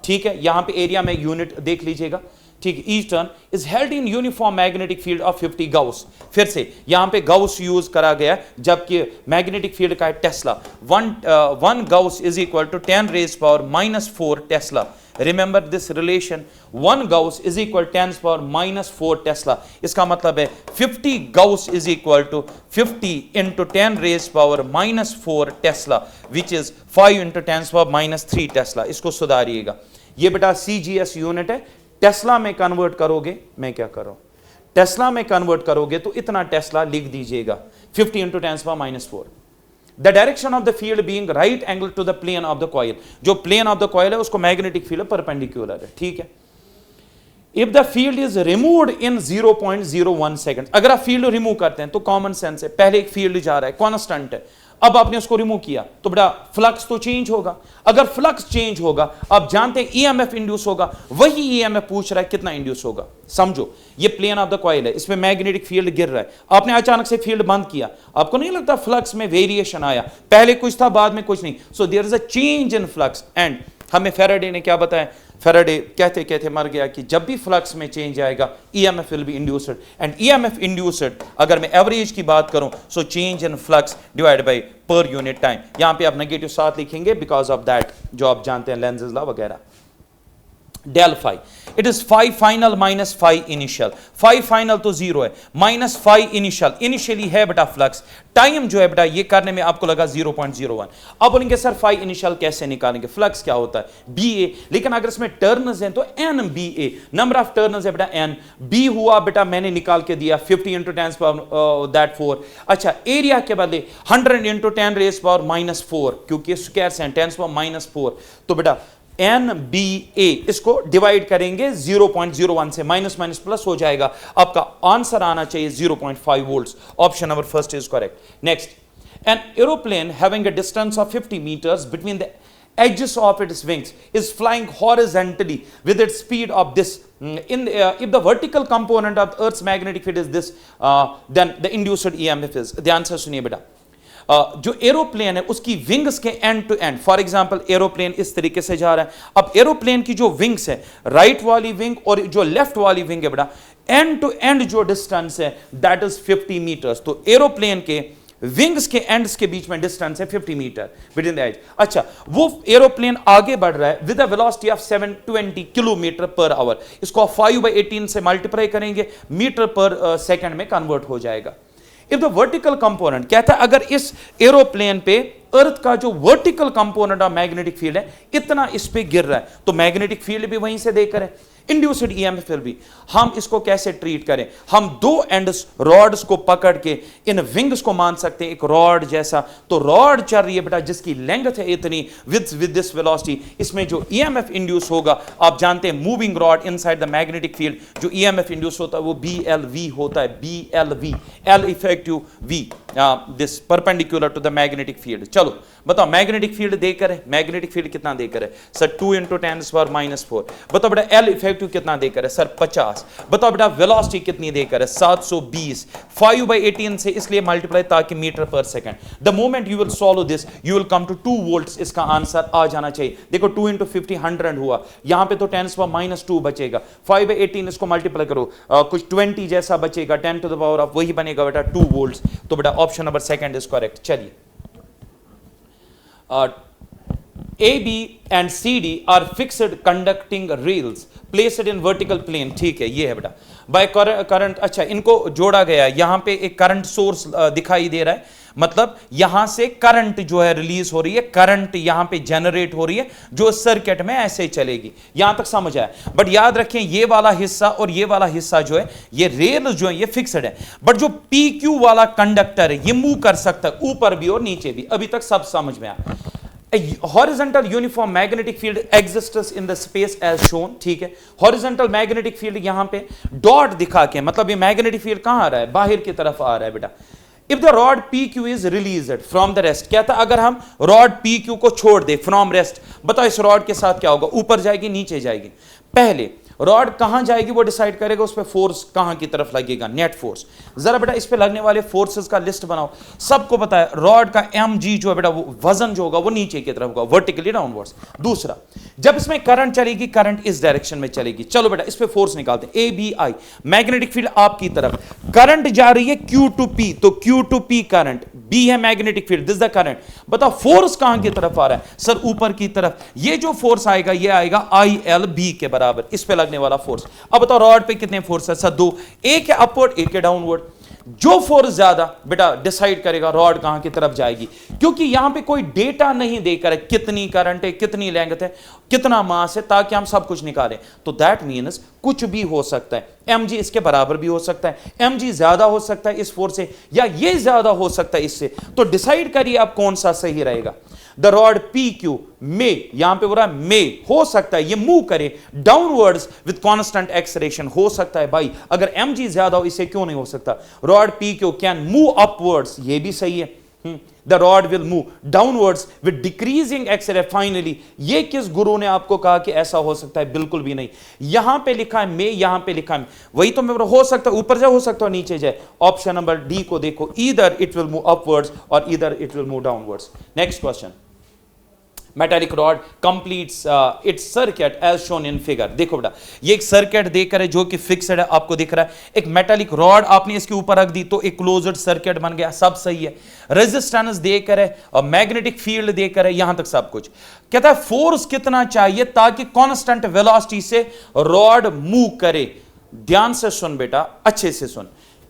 A: ठीक है, यहां पे एरिया में यूनिट देख लीजिएगा, ठीक है, each turn is held in uniform magnetic field of 50 Gauss. फिर से यहां पे गाउस यूज करा गया, जबकि मैग्नेटिक फील्ड का है tesla. 1 gauss is equal to 10 raised power -4 tesla. Remember this relation, 1 gauss is equal 10 power -4 tesla. इसका मतलब है 50 gauss is equal to 50 into 10 raised power -4 tesla, which is 5 into 10 power -3 tesla. इसको सुधारिएगा, ये बेटा CGS यूनिट है, टेस्ला में कन्वर्ट करोगे, मैं क्या कर रहा हूं, टेस्ला में कन्वर्ट करोगे तो इतना टेस्ला लिख दीजिएगा, 50 into 10 power -4। The direction of the field being right angle to the plane of the coil, जो प्लेन ऑफ द कॉइल है उसको मैग्नेटिक फील्ड परपेंडिकुलर है, ठीक है। If the field is removed in 0.01 second, अगर आप फील्ड रिमूव करते हैं तो कॉमन सेंस है, पहले एक फील्ड जा रहा है, कांस्टेंट है, अब आपने उसको रिमूव किया तो बेटा फ्लक्स तो चेंज होगा। अगर फ्लक्स चेंज होगा, आप जानते हैं ईएमएफ इंड्यूस होगा, वही ईएमएफ पूछ रहा है कितना इंड्यूस होगा। समझो, ये प्लेन ऑफ द कॉइल है, इसमें मैग्नेटिक फील्ड गिर रहा है, आपने अचानक से फील्ड बंद किया, आपको नहीं लगता फ्लक्स में वेरिएशन आया, पहले कुछ था बाद में कुछ नहीं, so there is a change in flux. And हमें फैराडे ने क्या बताया, फैराडे कहते कहते मर गया कि जब भी फ्लक्स में चेंज आएगा EMF will be induced, and EMF induced अगर मैं एवरेज की बात करूं so change in flux divide by per unit time. यहां पे आप नेगेटिव साथ लिखेंगे बिकॉज ऑफ दैट, जो आप जानते हैं लेंजेस लॉ वगैरह। Del phi, it is phi final minus phi initial. Phi final तो 0 है, माइनस फाई इनिशियल, इनिशियली है बेटा फ्लक्स, टाइम जो है बेटा ये करने में आपको लगा 0.01। अब बोलेंगे सर फाई इनिशियल कैसे निकालेंगे, फ्लक्स क्या होता है BA, लेकिन अगर इसमें टर्न्स हैं तो NBA, नंबर ऑफ टर्न्स है बेटा N, B हुआ बेटा मैंने निकाल के दिया 50 इंटू 10 पावर दैट 4। अच्छा, एरिया के बदले 100 इंटू 10 raised power -4, क्योंकि स्क्वायर से 10 पावर -4, तो बेटा NBA इसको डिवाइड करेंगे 0.01 से, माइनस माइनस प्लस हो जाएगा, आपका आंसर आना चाहिए 0.5 volts. Option number first is correct. Next, an aeroplane having a distance of 50 metres between the edges of its wings is flying horizontally with its speed of this if the vertical component of the earth's magnetic field is this then the induced EMF is, the answer सुनिए बेटा, जो एरोप्लेन है उसकी विंग्स के end to end, for example aeroplane इस तरीके से जा रहा है, अब एरोप्लेन की जो विंग्स है, राइट वाली विंग और जो लेफ्ट वाली विंग है बेटा, एंड टू एंड जो डिस्टेंस है दैट इज 50 मीटर्स। तो एरोप्लेन के विंग्स के एंड्स के बीच में डिस्टेंस है 50 मीटर बिटवीन द एज। अच्छा, वो एरोप्लेन आगे बढ़ रहा है with a velocity of 720 kilometre per hour, इसको 5/18 से मल्टीप्लाई करेंगे, मीटर पर सेकंड में कन्वर्ट हो जाएगा। इफ द वर्टिकल कंपोनेंट, कहता है अगर इस एरोप्लेन पे अर्थ का जो vertical component of magnetic field है इतना इस पे गिर रहा है, तो मैग्नेटिक फील्ड भी वहीं से देकर है, इंड्यूस्ड ईएमएफ विल बी। हम इसको कैसे ट्रीट करें? हम दो एंड्स रॉड्स को पकड़ के इन विंग्स को मान सकते हैं एक रॉड जैसा। तो रॉड चल रही है बेटा जिसकी लेंथ है इतनी, विद दिस वेलोसिटी, इसमें जो ईएमएफ इंड्यूस होगा, आप जानते हैं moving rod inside the magnetic field, जो ईएमएफ इंड्यूस होता है वो BLV होता है, BLV, L effective V, this perpendicular to the magnetic field. चलो बताओ, मैग्नेटिक फील्ड देकर है, मैग्नेटिक फील्ड कितना देकर है सर? 2 × 10⁻⁴। बताओ बेटा L इफेक्टिव कितना देकर है सर? 50। बताओ बेटा वेलोसिटी कितनी देकर है? 720। 5/18 से इसलिए मल्टीप्लाई ताकि मीटर पर second. The moment you will solve this you will come to 2 volts, इसका आंसर आ जाना चाहिए। देखो 2 × 50 100 हुआ, यहां पे तो 10⁻² बचेगा। 5/18 इसको मल्टीप्लाई करो, कुछ 20 जैसा बचेगा, 10⁻, वही बनेगा बेटा 2 वोल्ट्स। तो बेटा option number second is correct. चलिए, AB and CD are fixed conducting rails placed in vertical plane। ठीक है, ये है बेटा बाय करंट। अच्छा, इनको जोड़ा गया है, यहां पे एक करंट सोर्स दिखाई दे रहा है, मतलब यहां से करंट जो है रिलीज हो रही है, करंट यहां पे जनरेट हो रही है जो सर्किट में ऐसे चलेगी। यहां तक समझ आया? बट याद रखें ये वाला हिस्सा और ये वाला हिस्सा जो है, ये रेल जो है ये फिक्स्ड है, बट जो PQ वाला कंडक्टर है ये मूव कर सकता है ऊपर भी और नीचे भी। अभी तक सब समझ में आया? A horizontal uniform magnetic field exists in the space as shown। ठीक है, horizontal magnetic field यहां पे डॉट दिखा के, मतलब ये मैग्नेटिक फील्ड कहां आ रहा है? बाहर की तरफ आ रहा है बेटा। If the rod PQ is released from the rest, कहता अगर हम रॉड PQ को छोड़ दे फ्रॉम रेस्ट, बताओ इस रॉड के साथ क्या होगा? ऊपर जाएगी नीचे जाएगी? पहले रॉड कहां जाएगी वो डिसाइड करेगा, उस पे फोर्स कहां की तरफ लगेगा, नेट फोर्स। जरा बेटा इस पे लगने वाले फोर्सेस का लिस्ट बनाओ। सबको पता है रॉड का mg जो है बेटा वो वजन जो होगा वो नीचे की तरफ होगा, वर्टिकली डाउनवर्ड्स। दूसरा, जब इसमें करंट चलेगी, करंट इस डायरेक्शन में चलेगी। चलो बेटा इस पे फोर्स निकालते हैं, ABI, मैग्नेटिक फील्ड आपकी तरफ, करंट जा रही है Q to P, तो Q to P current, B है magnetic field, this the current. बताओ फोर्स कहां की तरफ आ रहा है सर? ऊपर की तरफ। ये जो फोर्स आएगा ये आएगा ILB के बराबर, इस पे लगने वाला फोर्स। अब बताओ रॉड पे कितने फोर्स है सर? 2, एक है अपवर्ड एक है डाउनवर्ड। जो फोर्स ज्यादा बेटा डिसाइड करेगा रॉड कहां की तरफ जाएगी, क्योंकि यहां पे कोई डेटा नहीं देकर है कितनी करंट है, कितनी लेंथ है, कितना मास है, ताकि हम सब कुछ निकालें। तो दैट मीन्स कुछ भी हो सकता है, mg इसके बराबर भी हो सकता है, mg ज्यादा हो सकता है इस फोर्स से, या ये ज्यादा हो सकता है इससे। तो डिसाइड करिए आप कौन सा सही रहेगा। द रॉड PQ में, यहां पे बोला में, हो सकता है ये मूव करे डाउनवर्ड्स विद कांस्टेंट एक्सेलरेशन। हो सकता है भाई, अगर mg ज्यादा हो इसे क्यों नहीं हो सकता? Rod PQ can move upwards, ये भी सही है। The rod will move downwards with decreasing acceleration finally. ये किस गुरु ने आपको कहा कि ऐसा हो सकता है? बिल्कुल भी नहीं। यहां पे लिखा है में, यहां पे लिखा है, वही तो मैं हो सकता है ऊपर जाए, हो सकता है नीचे जाए। ऑप्शन नंबर डी को देखो, either it will move upwards और either it will move downwards. Next question, metallic rod completes its circuit as shown in figure. देखो बेटा ये एक सर्किट देकर है जो कि फिक्स्ड है, आपको दिख रहा है। एक मेटालिक रॉड आपने इसके ऊपर रख दी तो एक क्लोज्ड सर्किट बन गया, सब सही है। रेजिस्टेंस देकर है और मैग्नेटिक फील्ड देकर है, यहां तक सब कुछ। कहता है फोर्स कितना चाहिए ताकि कांस्टेंट वेलोसिटी से रॉड मूव करे। ध्यान से सुन बेटा, अच्छे से सुन।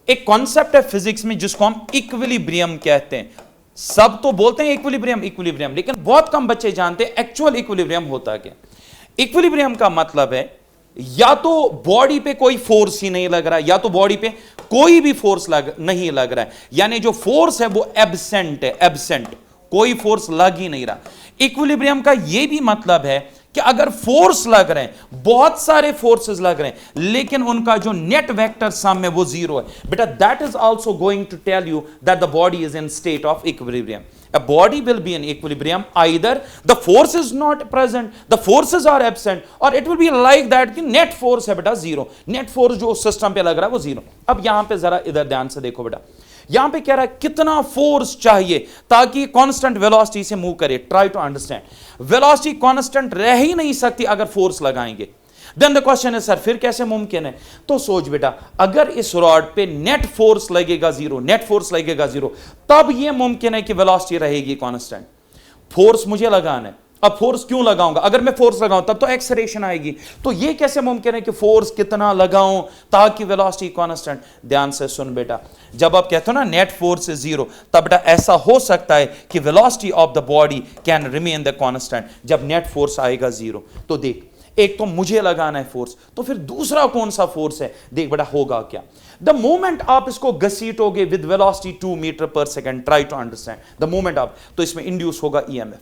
A: एक कॉन्सेप्ट है फिजिक्स में जिसको हम इक्विलिब्रियम कहते हैं। सब तो बोलते हैं इक्विलिब्रियम इक्विलिब्रियम, लेकिन बहुत कम बच्चे जानते हैं एक्चुअल इक्विलिब्रियम होता क्या। इक्विलिब्रियम का मतलब है या तो बॉडी पे कोई फोर्स ही नहीं लग रहा है, या तो बॉडी पे कोई भी फोर्स नहीं लग रहा है, यानी जो फोर्स है वो एब्सेंट है, एब्सेंट, कोई फोर्स लग ही नहीं रहा। इक्विलिब्रियम का यह भी मतलब है कि अगर फोर्स लग रहे हैं, बहुत सारे फोर्सेस लग रहे हैं, लेकिन उनका जो नेट वेक्टर सम है वो जीरो है बेटा, that is also going to tell you that the body is in state of equilibrium. A body will be in equilibrium either the force is not present, the forces are absent, or it will be like that कि net force है बेटा जीरो, net force जो सिस्टम पे लग रहा है वो जीरो। अब यहां पे जरा इधर ध्यान से देखो बेटा, यहां पे कह रहा है कितना फोर्स चाहिए ताकि कांस्टेंट वेलोसिटी से मूव करे। Try to understand, velocity constant रह ही नहीं सकती अगर फोर्स लगाएंगे। देन द क्वेश्चन है सर फिर कैसे मुमकिन है? तो सोच बेटा, अगर इस रॉड पे नेट फोर्स लगेगा जीरो, नेट फोर्स लगेगा जीरो, तब यह मुमकिन है कि वेलोसिटी रहेगी कांस्टेंट। फोर्स मुझे लगाना है, अब फोर्स क्यों लगाऊंगा? अगर मैं फोर्स लगाऊं तब तो एक्सेलरेशन आएगी, तो यह कैसे मुमकिन है कि फोर्स कितना लगाऊं ताकि वेलोसिटी कांस्टेंट? ध्यान से सुन बेटा, जब आप कहते हो ना नेट फोर्स इज जीरो, तब बेटा ऐसा हो सकता है कि velocity of the body can remain the constant जब नेट फोर्स आएगा जीरो। तो देख एक तो मुझे लगाना है फोर्स, तो फिर दूसरा कौन सा फोर्स है, देख बेटा होगा क्या। द मोमेंट आप इसको घसीटोगे विद वेलोसिटी 2 मीटर पर second, try to understand the moment आप, तो इसमें इंड्यूस होगा ईएमएफ।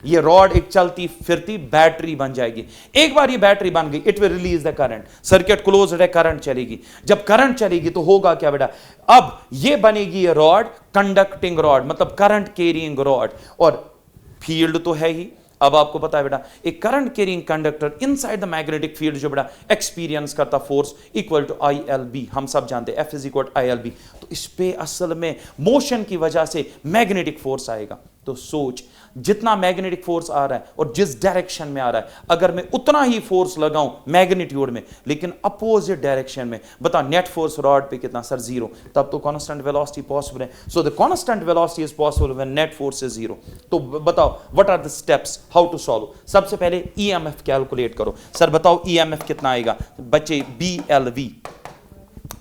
A: ये रॉड एक चलती फिरती बैटरी बन जाएगी। एक बार ये बैटरी बन गई, it will release the current, circuit close है, करंट चलेगी। जब करंट चलेगी तो होगा क्या बेटा, अब ये बनेगी ये रॉड कंडक्टिंग रॉड, मतलब करंट कैरिंग रॉड, और फील्ड तो है ही। अब आपको पता है बेटा एक current carrying conductor inside the magnetic field जो बेटा एक्सपीरियंस करता force equal to I L B, हम सब जानते हैं F is equal I L B. तो इस पे असल में मोशन की वजह से मैग्नेटिक फोर्स आएगा। तो सोच, जितना मैग्नेटिक फोर्स आ रहा है और जिस डायरेक्शन में आ रहा है, अगर मैं उतना ही फोर्स लगाऊं मैग्नीट्यूड में लेकिन अपोजिट डायरेक्शन में, बता नेट फोर्स रॉड पे कितना सर, जीरो, तब तो कांस्टेंट वेलोसिटी पॉसिबल है। So the constant velocity is possible when net force is zero. तो बताओ what are the steps how to solve. सबसे पहले ईएमएफ कैलकुलेट करो। सर बताओ ईएमएफ कितना आएगा बच्चे, BLV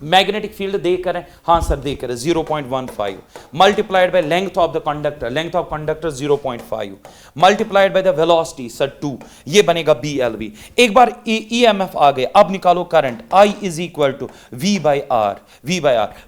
A: मैग्नेटिक फील्ड देख कर, हां सर देख कर, 0.15 multiplied by length of the conductor, length of conductor 0.5 multiplied by the velocity sir 2, ये बनेगा BLV। एक बार ईएमएफ आ गए, अब निकालो current, I is equal to V by R.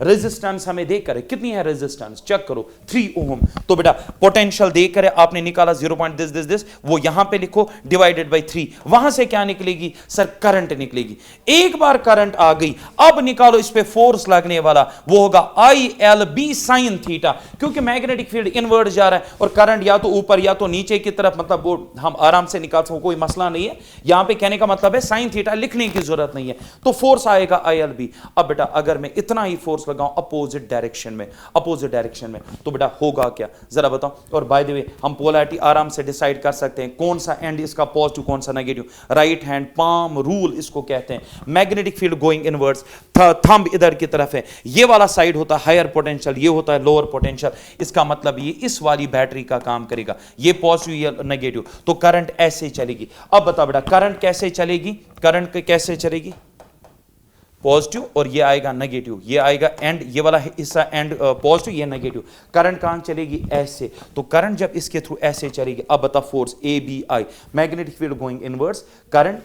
A: Resistance हमें देख कर कितनी है, रेजिस्टेंस चेक करो 3 ओम। तो बेटा पोटेंशियल देख कर आपने निकाला 0.this, वो यहां पे लिखो डिवाइडेड बाय 3, वहां से क्या निकलेगी सर, करंट निकलेगी। एक बार करंट आ गई, अब निकालो इस पे फोर्स लगने वाला, वो होगा ILB sin थीटा, क्योंकि मैग्नेटिक फील्ड इनवर्ट जा रहा है और करंट या तो ऊपर या तो नीचे की तरफ, मतलब वो हम आराम से निकाल सकते, कोई मसला नहीं है। यहां पे कहने का मतलब है sin थीटा लिखने की जरूरत नहीं है, तो फोर्स आएगा ILB। अब बेटा अगर मैं इतना ही फोर्स लगाऊं अपोजिट डायरेक्शन में, तो बेटा होगा क्या जरा बताओ। और बाय द वे हम पोलैरिटी आराम से डिसाइड कर सकते हैं, कौन सा एंड इसका पॉजिटिव कौन सा negative, right hand palm rule इसको कहते हैं। Magnetic field going inverts, thumb इधर की तरफ है, ये वाला साइड होता है हायर पोटेंशियल, ये होता है लोअर पोटेंशियल। इसका मतलब ये इस वाली बैटरी का काम करेगा, ये पॉजिटिव या नेगेटिव, तो करंट ऐसे चलेगी। अब बता बेटा करंट कैसे चलेगी, करंट कैसे चलेगी, पॉजिटिव और ये आएगा नेगेटिव, ये आएगा एंड, ये वाला हिस्सा एंड पॉजिटिव, ये नेगेटिव। करंट कहां चलेगी, ऐसे। तो करंट जब इसके थ्रू ऐसे चलेगी, अब बता force ABI, magnetic field going inverse, current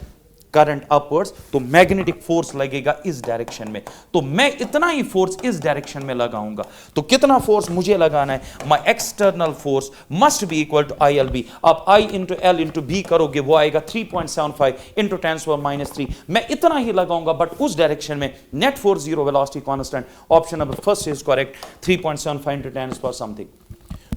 A: upwards, तो मैग्नेटिक फोर्स लगेगा इस डायरेक्शन में। तो मैं इतना ही फोर्स इस डायरेक्शन में लगाऊंगा, तो कितना फोर्स मुझे लगाना है, my external force must be equal to ILB। आप I into L into B करोगे, वो आएगा 3.75 इंटू 10⁻³ मैं इतना ही लगाऊंगा, बट उस डायरेक्शन में net force zero, velocity constant. Option number first is correct, 3.75 into 10 something.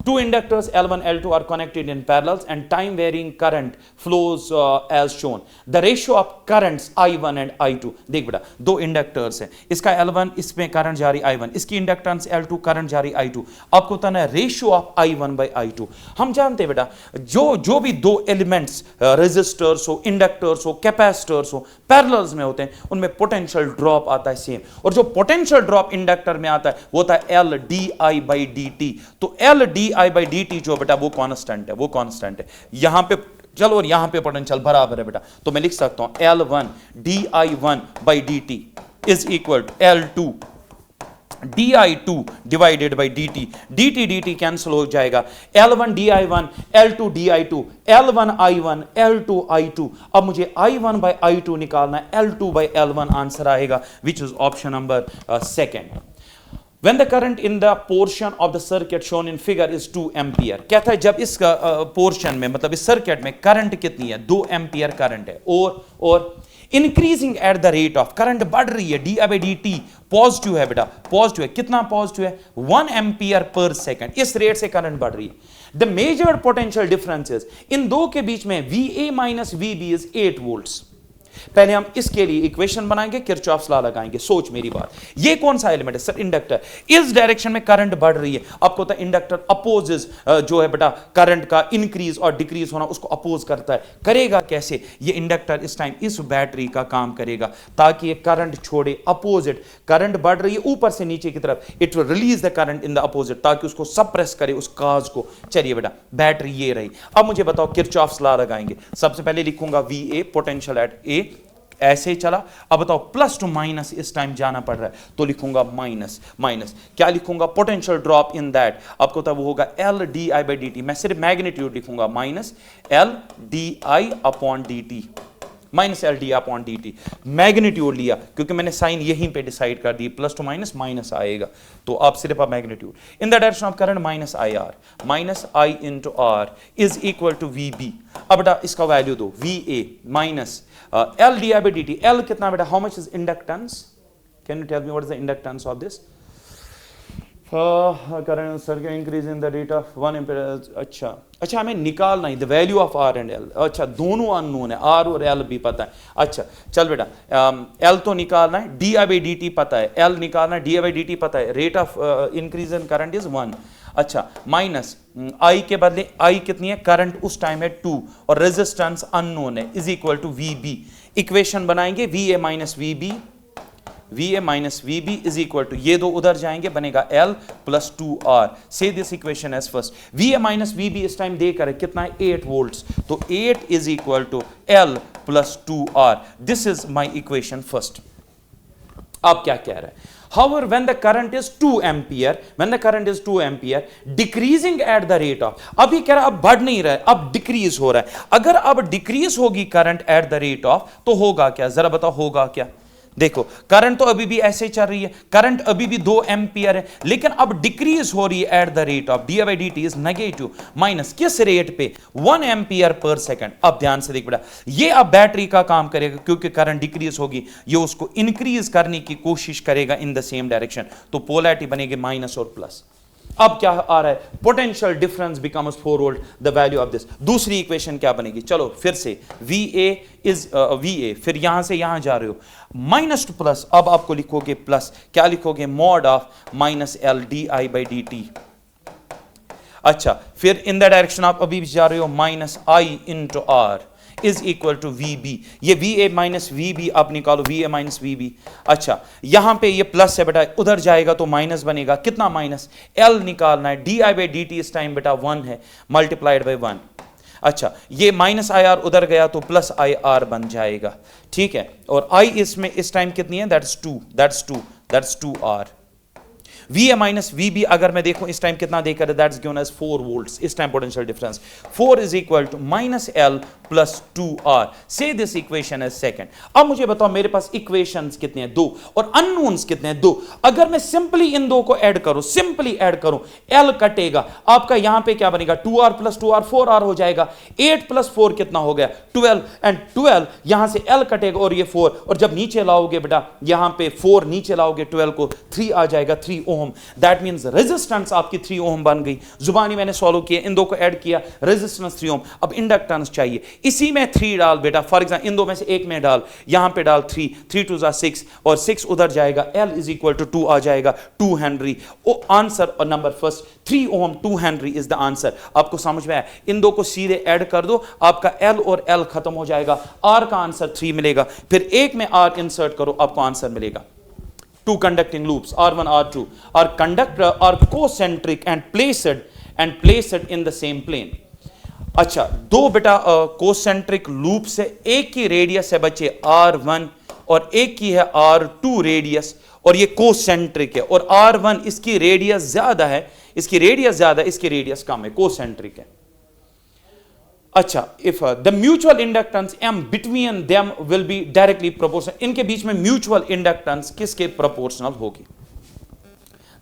A: Two inductors L1 L2 are connected in parallel and time varying current flows as shown. The ratio of currents I1 and I2, देख बेटा दो इंडक्टर्स हैं, इसका L1 इसमें करंट जारी I1, इसकी इंडक्टेंस L2 करंट जारी I2। आपको बताना है ratio of I1 bye I2। हम जानते हैं बेटा जो भी दो एलिमेंट्स रेजिस्टर्स हो, इंडक्टर्स हो, कैपेसिटर्स हो, पैरेलल्स में होते हैं, उनमें पोटेंशियल ड्रॉप आता है सेम, और जो पोटेंशियल ड्रॉप इंडक्टर में आता है वो होता है LdI/dt। तो LdI/dt जो बेटा वो कांस्टेंट है, यहां पे चलो, और यहां पे पोटेंशियल बराबर है बेटा, तो मैं लिख सकता हूं L1 dI1/dt is equal to L2 dI2 divided by dt cancel हो जाएगा, L1 dI1 L2 dI2 L1 I1 L2 I2। अब मुझे I1 by I2 निकालना है, L2 by L1 आंसर आएगा, विच is option number second. When the current in the portion of the circuit shown in figure is 2 ampere, कहता है जब इस पोर्शन में, मतलब इस सर्किट में करंट कितनी है, 2 एम्पियर करंट है, और increasing at the rate of, current बढ़ रही है, dI/dt पॉजिटिव है बेटा, पॉजिटिव है, कितना पॉजिटिव है, 1 एम्पियर पर सेकंड, इस रेट से करंट बढ़ रही है। The measured potential differences in दो के बीच में VA minus VB is 8 volts. पहले हम इसके लिए इक्वेशन बनाएंगे, किरचॉफ्स लॉ लगाएंगे। सोच मेरी बात, ये कौन सा एलिमेंट है सर, इंडक्टर, इस डायरेक्शन में करंट बढ़ रही है, आपको पता है इंडक्टर अपोजेस जो है बेटा करंट का इंक्रीज और डिक्रीज होना, उसको अपोज करता है। करेगा कैसे, ये इंडक्टर इस टाइम इस बैटरी का काम करेगा ताकि ये करंट छोड़े, अपोजिट करंट बढ़ रही है ऊपर से नीचे की तरफ, it will release the current in the opposite, ताकि उसको सप्रेस करे उस काज को। चलिए बेटा बैटरी ये रही, अब मुझे बताओ किरचॉफ्स लॉ लगाएंगे। सबसे पहले लिखूंगा VA पोटेंशियल एट A, ऐसे ही चला। अब बताओ प्लस टू माइनस इस टाइम जाना पड़ रहा है, तो लिखूंगा माइनस, क्या लिखूंगा, पोटेंशियल ड्रॉप इन दैट, आपको तब वो होगा LdI/dt, मैं सिर्फ मैग्नीट्यूड लिखूंगा, minus LdI/dt। Minus L D upon D T, magnitude लिया क्योंकि मैंने साइन यहीं पे डिसाइड कर दी, प्लस टू माइनस माइनस आएगा, तो आप सिर्फ आप magnitude in the direction of current minus I into R is equal to V B. अब बेटा इसका वैल्यू दो, V A minus L D I by D T. L कितना बेटा, how much is inductance, can you tell me what is the inductance of this? Current circuit increase in the rate of 1 ampere. अच्छा हमें निकालना है the value of R and L. अच्छा दोनों अननोन है, आर और एल भी पता है। अच्छा चल बेटा, एल तो निकालना है, D I by D T पता है, एल निकालना है, D I by D T पता है, rate of increase in current is 1। अच्छा माइनस आई के बदले आई कितनी है, करंट उस टाइम है 2 और रेजिस्टेंस अननोन है, is equal to V B. Equation बनाएंगे V A minus V B, V A minus V B is equal to, ये दो उधर जाएंगे बनेगा L plus 2R। Say this equation as first, V A minus V B इस टाइम देकर कितना है 8 वोल्ट्स, तो 8 is equal to L plus 2R। This is my equation first. अब क्या कह रहा है, however when the current is 2 ampere decreasing at the rate of, अभी कह रहा है अब बढ़ नहीं रहा है, अब डिक्रीज हो रहा है। अगर अब डिक्रीज होगी current at the rate of तो होगा क्या, जरा बताओ होगा क्या? देखो करंट तो अभी भी ऐसे चल रही है, करंट अभी भी 2 एम्पियर है, लेकिन अब डिक्रीज हो रही है at the rate of D by D T is negative, minus किस रेट पे, 1 एम्पियर पर सेकंड। अब ध्यान से देख बेटा, ये अब बैटरी का काम करेगा क्योंकि करंट डिक्रीज होगी, ये उसको इंक्रीज करने की कोशिश करेगा इन द सेम डायरेक्शन, तो पोलैरिटी बनेगी माइनस और प्लस। अब क्या आ रहा है, potential difference becomes 4 volt, the value of this. दूसरी इक्वेशन क्या बनेगी, चलो फिर से V A is V A, फिर यहां से यहां जा रहे हो माइनस टू प्लस, अब आपको लिखोगे प्लस, क्या लिखोगे, mod of minus L D I by D T. अच्छा फिर इन द डायरेक्शन आप अभी भी जा रहे हो minus I into R is equal to V B, ये V A minus V B आप निकालो, V A minus V B. अच्छा यहां पे ये प्लस है बेटा, उधर जाएगा तो माइनस बनेगा, कितना माइनस, एल निकालना है, D I by D T इस टाइम बेटा 1 है, मल्टीप्लाइड बाई 1। अच्छा ये माइनस आई आर उधर गया तो प्लस आई आर बन जाएगा, ठीक है, और आई इसमें इस टाइम कितनी है, that's 2 R. V A minus V B अगर मैं देखूं इस टाइम कितना देकर, दैट्स गिवन एज 4 वोल्ट्स, इस time potential difference 4 is equal to minus L plus 2R। Say this equation as second. अब मुझे बताओ मेरे पास इक्वेशंस कितने हैं, 2, और अननोन्स कितने हैं, 2। अगर मैं सिंपली इन दो को ऐड करूं, सिंपली ऐड करूं, एल कटेगा, आपका यहां पे क्या बनेगा, 2R प्लस 2R 4R हो जाएगा, 8 प्लस 4 कितना हो गया 12, एंड 12 यहां से एल कटेगा और ये 4, और जब नीचे लाओगे बेटा यहां पे 4 नीचे लाओगे 12 को 3 आ जाएगा, 3 ओम। दैट मींस रेजिस्टेंस आपकी 3 ओम बन गई, जुबानी मैंने सॉल्व किया, इन दो को ऐड किया, रेजिस्टेंस 3 ओम। अब इंडक्टेंस चाहिए, इसी में 3 डाल बेटा, फॉर एग्जांपल इन दो में से एक में डाल, यहां पे डाल 3 2 6 और 6 उधर जाएगा, एल इज इक्वल टू 2 आ जाएगा, 2 हेनरी। ओ आंसर और number first 3 ohm 2 henry is the answer. आपको समझ में आया, इन दो को सीधे ऐड कर दो, आपका एल और एल खत्म हो जाएगा, आर का आंसर 3 मिलेगा, फिर एक में आर इंसर्ट करो, आपको आंसर मिलेगा। Two conducting loops R1 R2 are conductor are concentric and placed in the same plane। अच्छा दो बेटा कोसेंट्रिक लूप से, एक की रेडियस है बच्चे R1 और एक की है R2 रेडियस, और ये कोसेंट्रिक है, और R1 इसकी रेडियस ज्यादा है, इसकी रेडियस कम है, कोसेंट्रिक है। अच्छा if the mutual inductance M between them will be directly proportional, इनके बीच में म्यूचुअल इंडक्टेंस किसके प्रोपोर्शनल होगी?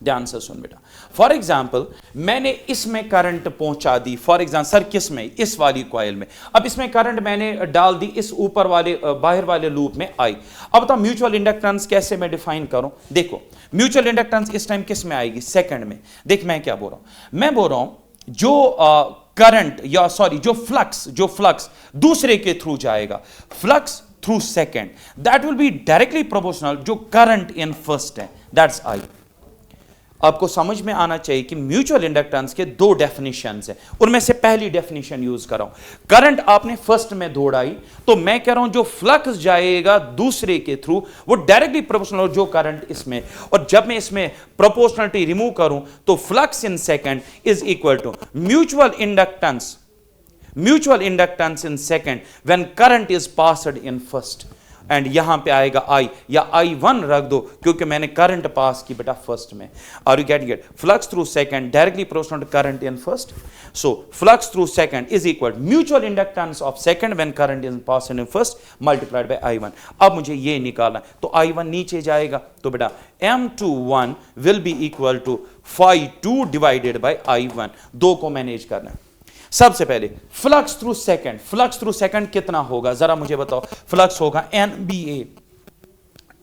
A: ध्यान से सुन बेटा, फॉर एग्जाम्पल मैंने इसमें करंट पहुंचा दी, फॉर एग्जाम्पल सर किस में, इस वाली कॉइल में, अब इसमें करंट मैंने डाल दी, इस ऊपर वाले बाहर वाले लूप में आई। अब तो म्यूचुअल इंडक्टेंस कैसे मैं डिफाइन करूं, देखो म्यूचुअल इंडक्टेंस इस टाइम किस में आएगी, सेकंड में। देख मैं क्या बोल रहा हूं, मैं बोल रहा हूं जो करंट या सॉरी जो फ्लक्स दूसरे के थ्रू जाएगा, flux through second, that will be directly proportional जो करंट इन फर्स्ट है, दैट्स आई। आपको समझ में आना चाहिए कि म्यूचुअल इंडक्टेंस के 2 डेफिनेशंस हैं, उनमें से पहली डेफिनेशन यूज कर रहा हूं, करंट आपने फर्स्ट में दौड़ाई, तो मैं कह रहा हूं जो फ्लक्स जाएगा दूसरे के थ्रू वो डायरेक्टली प्रोपोर्शनल जो करंट इसमें, और जब मैं इसमें प्रोपोर्शनलिटी रिमूव करूं तो flux in second is equal to mutual inductance in second when current is passed in first. And यहां पे आएगा I, या I1 रख दो क्योंकि मैंने करंट पास की बेटा फर्स्ट में. Are you getting it? Flux through second directly proportional to current in first. So flux through second is equal mutual inductance of second when current is passing in first multiplied by I1. अब मुझे ये निकालना है, तो I1 नीचे जाएगा, तो बेटा M21 will be equal to phi2 divided by I1. दो को मैनेज करना है. सबसे पहले फ्लक्स थ्रू सेकंड कितना होगा जरा मुझे बताओ. फ्लक्स होगा NBA,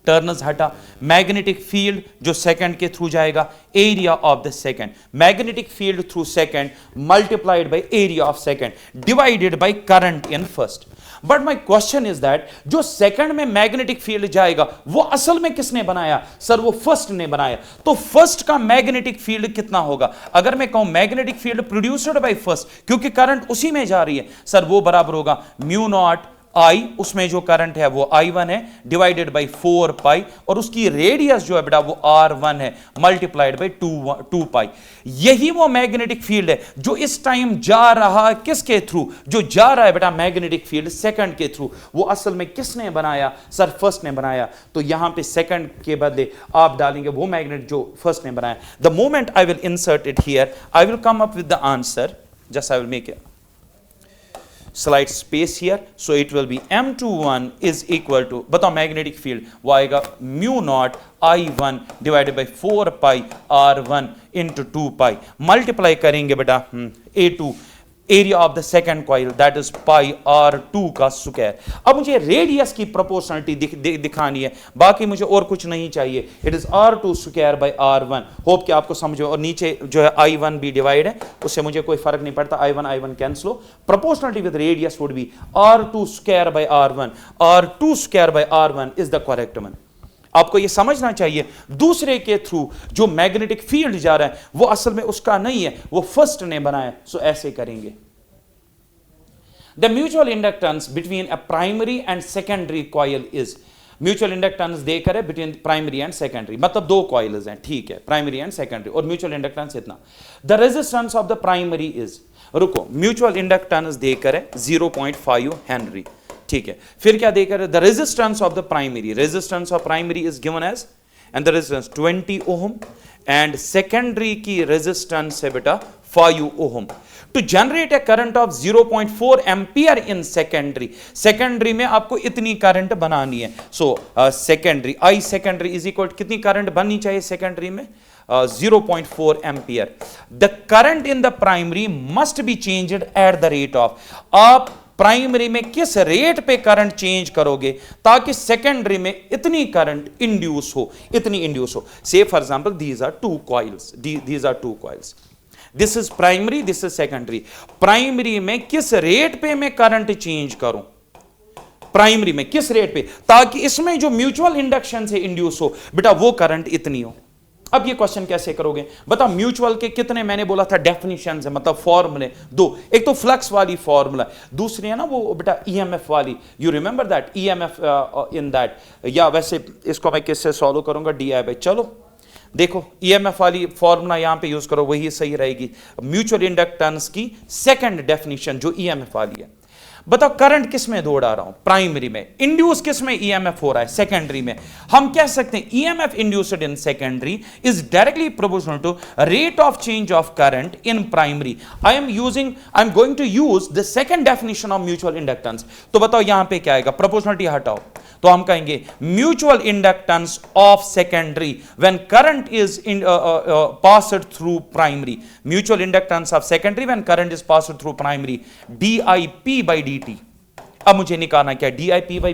A: टर्न्स हटा, मैग्नेटिक फील्ड जो सेकंड के थ्रू जाएगा, area of the second, magnetic field through second multiplied by area of second divided by current in first. But my question is that जो सेकंड में मैग्नेटिक फील्ड जाएगा वो असल में किसने बनाया? सर वो फर्स्ट ने बनाया. तो फर्स्ट का मैग्नेटिक फील्ड कितना होगा? अगर मैं कहूं magnetic field produced by first, क्योंकि करंट उसी में जा रही है, सर वो बराबर होगा म्यू नॉट I, उसमें जो करंट है वो I1 है, डिवाइडेड बाय 4 पाई, और उसकी रेडियस जो है बेटा वो R1 है, मल्टीप्लाइड बाय 2 पाई. यही वो मैग्नेटिक फील्ड है जो इस टाइम जा रहा है किसके थ्रू? जो जा रहा है बेटा मैग्नेटिक फील्ड सेकंड के थ्रू. वो असल में किसने बनाया? सर फर्स्ट ने बनाया. तो यहां पे सेकंड के बदले आप डालेंगे वो मैग्नेट जो फर्स्ट ने बनाया. The moment I will insert it here, I will come up with the answer. Just I will make it slight space here, so it will be M21 is equal to, बताओ मैग्नेटिक फील्ड वो आएगा mu not I1 divided by 4 pi R1 into 2 pi, multiply करेंगे बेटा A2 area of the second coil that is pi R2 का स्क्वायर. अब मुझे रेडियस की प्रोपोर्शनलिटी दिखानी है, बाकी मुझे और कुछ नहीं चाहिए. It is R2 square by R1. Hope कि आपको समझ. और नीचे जो है I1 भी डिवाइड है, उससे मुझे कोई फर्क नहीं पड़ता. I1 कैंसिल हो. Proportionality with radius would be R2 square by R1. R2 square by R1 is the correct one. आपको यह समझना चाहिए दूसरे के थ्रू जो मैग्नेटिक फील्ड जा रहा है वो असल में उसका नहीं है, वो फर्स्ट ने बनाया. सो ऐसे करेंगे. The mutual inductance between a primary and secondary coil is, mutual inductance देकर है बिटवीन प्राइमरी एंड सेकेंडरी, मतलब दो कॉइल्स हैं, ठीक है, प्राइमरी एंड सेकेंडरी, और म्यूचुअल इंडक्टेंस इतना. The resistance of the primary is, रुको, म्यूचुअल इंडक्टेंस देकर है 0.5 हेनरी, ठीक है. फिर क्या देकर the resistance of the primary, resistance of primary is given as, and the resistance 20 ohm, and secondary की रेजिस्टेंस है बेटा 5 ohm. To generate a current of 0.4 ampere in secondary, secondary में आपको इतनी करंट बनानी है. So secondary I secondary is equal कितनी करंट बननी चाहिए सेकेंडरी में? 0.4 ampere. The current in the primary must be changed at the rate of, आप प्राइमरी में किस रेट पे करंट चेंज करोगे ताकि सेकेंडरी में इतनी करंट इंड्यूस हो, इतनी इंड्यूस हो. Say for example these are two coils, these are two coils, this is primary, this is secondary. Primary में किस रेट पे मैं करंट चेंज करूं, प्राइमरी में किस रेट पे, ताकि इसमें जो म्यूचुअल इंडक्शन से इंड्यूस हो बेटा वो करंट इतनी हो. अब ये क्वेश्चन कैसे करोगे बताओ. म्यूचुअल के कितने मैंने बोला था डेफिनेशंस है, मतलब फॉर्मूले दो. एक तो फ्लक्स वाली फॉर्मूला, दूसरी है ना वो बेटा ईएमएफ वाली. You remember that EMF in that, या वैसे इसको मैं किससे सॉल्व करूंगा, डीआई बाई. चलो देखो ईएमएफ वाली फॉर्मूला यहां पे यूज करो, वही सही रहेगी. म्यूचुअल इंडक्टेंस की सेकंड डेफिनेशन जो ईएमएफ वाली है. बताओ करंट किस में दौड़ा रहा हूं, प्राइमरी में. इंड्यूस किस में ईएमएफ हो रहा है, सेकेंडरी में. हम कह सकते हैं EMF induced in secondary is directly proportional to rate of change of current in primary. I am going to use the second definition of mutual inductance. तो बताओ यहां पे क्या आएगा, प्रोपोर्शनलिटी हटाओ, तो हम कहेंगे mutual inductance of secondary when current is passed through primary. Mutual inductance of secondary when current is passed through primary, DIP by dt. अब मुझे निकालना क्या, DIP by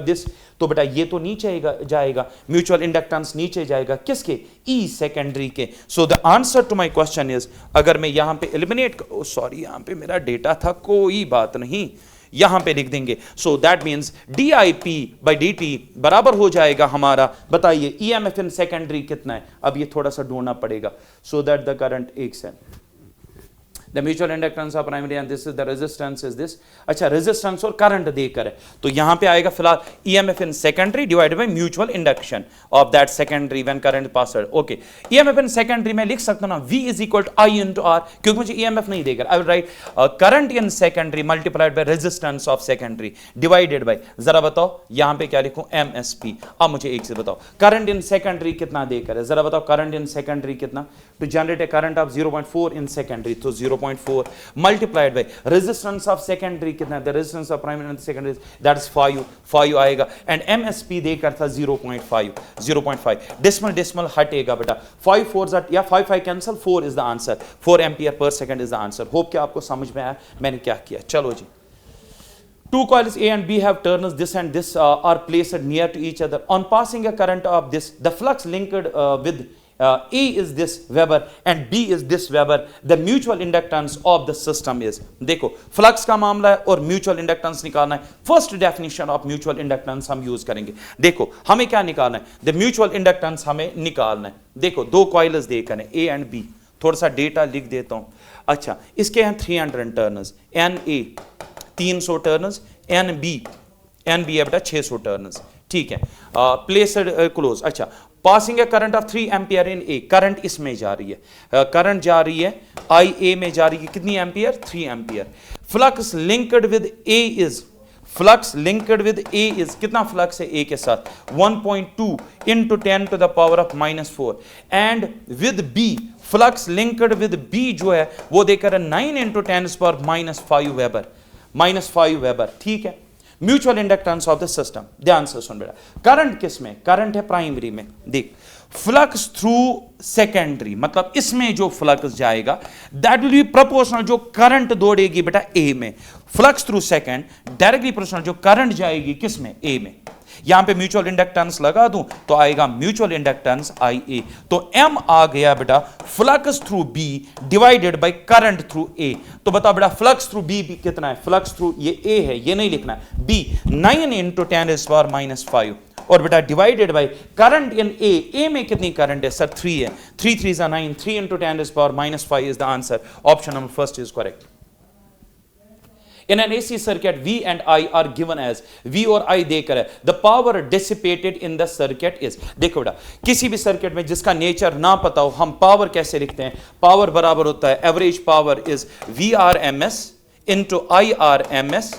A: दिस. तो बेटा ये तो नीचे जाएगा, म्यूचुअल इंडक्टेंस नीचे जाएगा किसके, ई सेकेंडरी के. So the answer to my question is, अगर मैं यहां पे एलिमिनेट, सॉरी यहां पे मेरा डेटा था, कोई बात नहीं, यहां पे लिख देंगे. So that means DIP by dt बराबर हो जाएगा हमारा, बताइए EMF इन सेकेंडरी कितना है. अब ये थोड़ा सा ढूंढना पड़ेगा, सो दैट द करंट एक second. The mutual inductance of primary and this is the resistance is this. अच्छा, रेजिस्टेंस और करंट देकर है, तो यहां पे आएगा फिलहाल EMF in secondary divided by mutual induction of that secondary when current passed. Okay, EMF in secondary में लिख सकता हूं ना V is equal to I into R, क्योंकि मुझे ईएमएफ नहीं देगा। I will right current in secondary multiplied by resistance of secondary divided bye, जरा बताओ यहां पे क्या लिखूं, MSP। अब मुझे एक से बताओ करंट इन सेकेंडरी कितना देकर है, जरा बताओ करंट इन सेकेंडरी कितना, to generate a current of 0.4 in secondary, तो 0.4 multiplied by resistance of secondary कितना, the resistance of primary and secondary that is 5 आएगा, एंड MSP देकर था 0.5 डेसिमल हटेगा बेटा, 5 4 या 5 cancel, 4 is the answer, 4 ampere per second is the answer. Hope कि आपको समझ में आया मैंने क्या किया। चलो जी, two coils A and B have terminals this and this are placed near to each other. On passing a current of this, the flux linked with A is this Weber and B is this Weber. The mutual inductance of the system is, देखो फ्लक्स का मामला है और म्यूचुअल इंडक्टेंस निकालना है। First definition of mutual inductance हम यूज करेंगे। देखो हमें क्या निकालना है, द म्यूचुअल इंडक्टेंस हमें निकालना है। देखो दो कॉइल्स देकर है A and B, थोड़ा सा डेटा लिख देता हूं। अच्छा, इसके हैं 300 टर्नर्स, NA 300 टर्नर्स, NB है बेटा 600 टर्नर्स, ठीक है, प्लेस्ड क्लोज। अच्छा, passing A current of 3 ampere in A, current इसमें जा रही है, करंट जा रही है IA में जा रही है, कितनी ampere, 3 ampere. Flux linked with A is, flux linked with A is, कितना फ्लक्स है A के साथ, 1.2 into 10 to the power of -4, and with B flux linked with B जो है वो देकर 9 इंटू 10 पावर -5 वेबर, -5 वेबर, ठीक है। Mutual inductance of the system, ध्यान से सुन बेटा, करंट किस में, करंट है प्राइमरी में, देख फ्लक्स थ्रू सेकेंडरी, मतलब इसमें जो फ्लक्स जाएगा दैट विल बी प्रोपोर्शनल जो करंट दौड़ेगी बेटा A में, flux through second directly proportional जो करंट जाएगी किस में, A में। यहां पे म्यूचुअल इंडक्टेंस लगा दूं तो आएगा म्यूचुअल इंडक्टेंस IA, तो M आ गया बेटा flux through B divided by current through A। तो बताओ बेटा फ्लक्स थ्रू B कितना है, फ्लक्स थ्रू ये A है, ये नहीं लिखना है, B 9 इंटू 10 -5, और बेटा divided by current in A में कितनी करंट है सर, 3 है, 3 3 9, 3 into 10 -5 is the answer. Option number first is correct. In an AC circuit, V and I are given as, V और I देकर है, the power dissipated in the circuit is, देखो बेटा किसी भी सर्किट में जिसका नेचर ना पता हो हम पावर कैसे लिखते हैं, पावर बराबर होता है average power is VRMS into IRMS,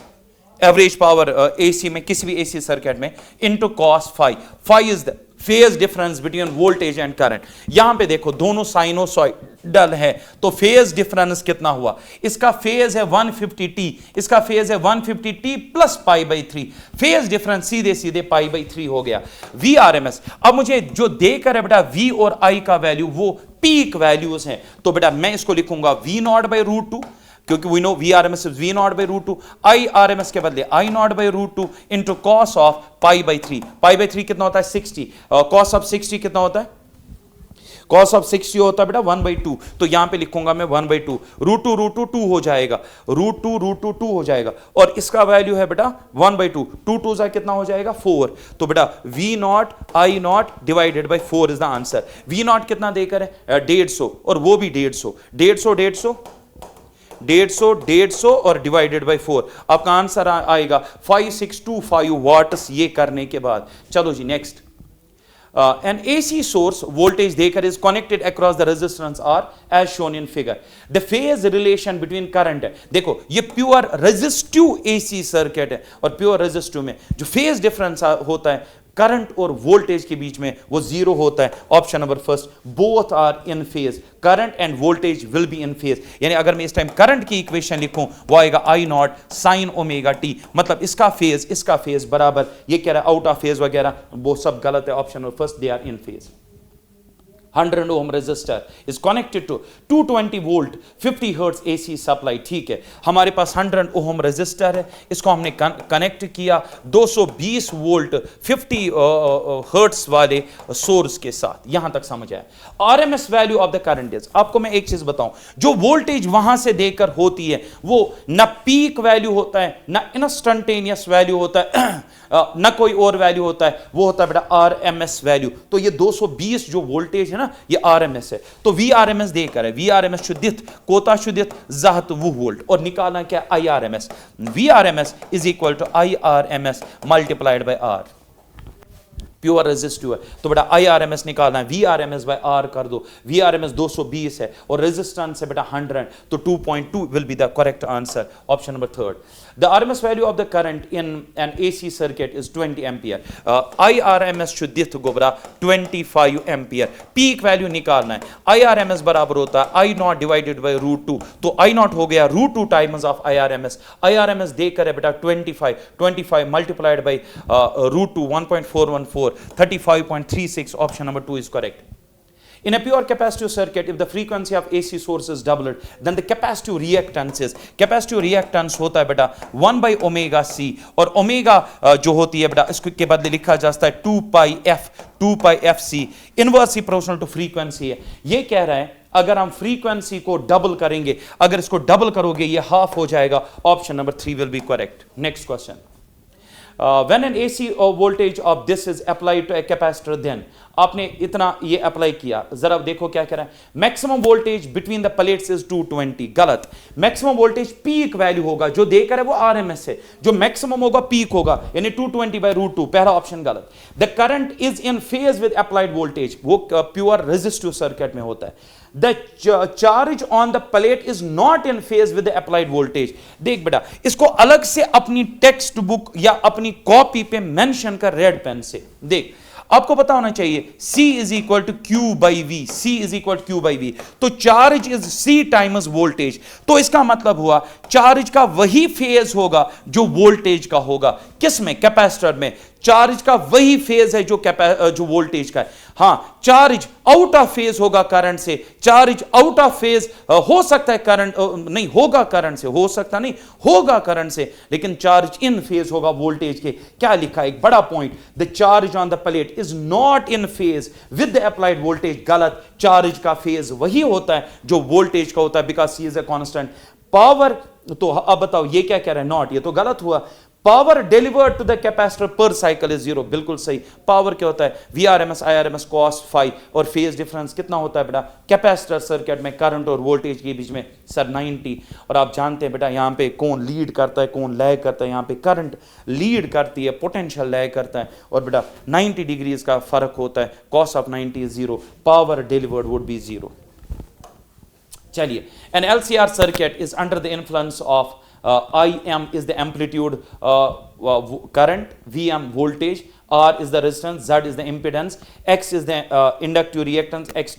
A: average power AC में किसी भी AC सर्किट में into cos phi is the phase difference between voltage and current. यहां पे देखो दोनों साइनोसॉइडल है, तो फेज डिफरेंस कितना हुआ, इसका फेज है 150t, इसका फेज है 150t प्लस π/3, फेज डिफरेंस सीधे सीधे π/3 हो गया। VRMS, अब मुझे जो देकर है बेटा V और I का वैल्यू वो पीक वैल्यूज हैं, तो बेटा मैं इसको लिखूंगा V0/√2, क्योंकि we know VRMS is V0/√2, IRMS के बदले I0/√2 इंटू कॉस ऑफ π/3, π/3 कितना होता है 60, कॉस ऑफ 60 कितना होता है, कॉस ऑफ 60 होता है बेटा 1/2, तो यहां पे लिखूंगा मैं 1/2, √2 हो जाएगा, √2 हो जाएगा, और इसका वैल्यू है बेटा 1/2, 2 2 जा कितना हो जाएगा 4, तो बेटा V0 I0 divided by 4 is the answer. V0 कितना देकर है 150, और वो भी 150 और डिवाइडेड बाय 4, आपका आंसर आएगा 5625 वाट्स ये करने के बाद। चलो जी next, an AC source voltage देकर is connected across the resistance R as shown in figure. The phase relation between current है, देखो ये प्योर रेजिस्टिव AC सर्किट है, और प्योर रेजिस्टिव में जो फेज डिफरेंस होता है करंट और वोल्टेज के बीच में वो 0 होता है। Option number first, both are in phase, current and voltage will be in phase. यानी अगर मैं इस टाइम करंट की इक्वेशन लिखूं वो आएगा I0 sin ω/t, मतलब इसका फेज बराबर, ये कह रहा है आउट ऑफ फेज वगैरह वो सब गलत है। Option number first, they are in phase. 100 ohm resistor is connected to 220 volt 50 hertz AC supply, ठीक है, हमारे पास 100 ohm resistor है, इसको हमने कनेक्ट किया 220 वोल्ट 50 हर्ट्स वाले सोर्स के साथ। यहां तक समझ आया। RMS value of the current is, आपको मैं एक चीज बताऊं, जो वोल्टेज वहां से देकर होती है वो न पीक वैल्यू होता है, न इंस्टेंटेनियस वैल्यू होता है, न कोई और वैल्यू होता है, वो होता है बेटा RMS वैल्यू। तो ये 220 जो वोल्टेज है ना ना, ये RMS है, तो VRMS देकर है, VRMS शुद्ध कोता शुद्ध जहत वो वोल्ट, और निकालना क्या IRMS, VRMS is equal to IRMS multiplied by R, pure resistive है, तो बेटा IRMS निकालना है, VRMS बाय R कर दो, VRMS 220 है और रेजिस्टेंस है बेटा 100, तो 2.2 will be the correct answer, option number third. The RMS value of the current in an AC circuit is 20 ampere. IRMS शुद्धित Gobra 25 ampere. Peak value निकालना है. IRMS बराबर होता है I नॉट डिवाइडेड बाय √2, तो I नॉट हो गया √2 टाइम्स ऑफ IRMS. IRMS देकर है बेटा 25 multiplied by √2 1.414 35.36. Option number 2 is correct. In a pure capacitive circuit, if the frequency of AC source is doubled, then the capacitive reactance होता है बेटा 1 by omega C, और ओमेगा जो होती है बेटा इसको के बदले लिखा जाता है 2 pi FC, inversely proportional to frequency है. ये कह रहा है अगर हम फ्रीक्वेंसी को डबल करेंगे, अगर इसको डबल करोगे ये हाफ हो जाएगा. Option number 3 will be correct. Next question. When an AC voltage of this is applied to a capacitor, then आपने इतना ये अप्लाई किया, जरा देखो क्या कह रहा है. Maximum voltage between the plates is 220, गलत. मैक्सिमम वोल्टेज पीक वैल्यू होगा, जो देकर है वो RMS है, जो मैक्सिमम होगा पीक होगा, यानी 220 बाय √2, पहला ऑप्शन गलत. The current is in phase with applied voltage, वो प्योर रेजिस्टिव सर्किट में होता है. The charge on the plate is not in phase with the applied voltage. देख बेटा, इसको अलग से अपनी टेक्स्ट बुक या अपनी कॉपी पे मेंशन कर रेड पेन से. देख, आपको पता होना चाहिए C is equal to Q by V, C is equal to Q by V, तो charge is C times voltage, तो इसका मतलब हुआ चार्ज का वही फेज होगा जो वोल्टेज का होगा. किस में? कैपेसिटर में. चार्ज का वही फेज है जो वोल्टेज का है. हाँ, चार्ज आउट ऑफ फेज होगा करंट से, चार्ज आउट ऑफ फेज हो सकता है करंट नहीं होगा, करंट से हो सकता नहीं होगा करंट से, लेकिन चार्ज इन फेज होगा वोल्टेज के. क्या लिखा है? एक बड़ा point, the charge on the plate is not in phase with the applied voltage. गलत. चार्ज का फेज वही होता है जो वोल्टेज का होता है, because C is a constant. Power, तो अब बताओ ये क्या कह रहा है? नॉट, ये तो गलत हुआ. Power delivered to the capacitor per cycle is 0, बिल्कुल सही. पावर क्या होता है? VRMS IRMS cos phi, और फेज डिफरेंस कितना होता है बेटा कैपेसिटर सर्किट में करंट और वोल्टेज के बीच में? सर 90. और आप जानते हैं बेटा यहां पे कौन लीड करता है कौन लैग करता है? यहां पे करंट लीड करती है, पोटेंशियल लैग करता है, और बेटा 90 डिग्रीज का फर्क होता है. cos of 90 is 0, power delivered would be 0. चलिए, an LCR circuit is under the influence of IM is the amplitude current, VM voltage, R is the resistance, Z is the impedance, X is the inductive reactance, X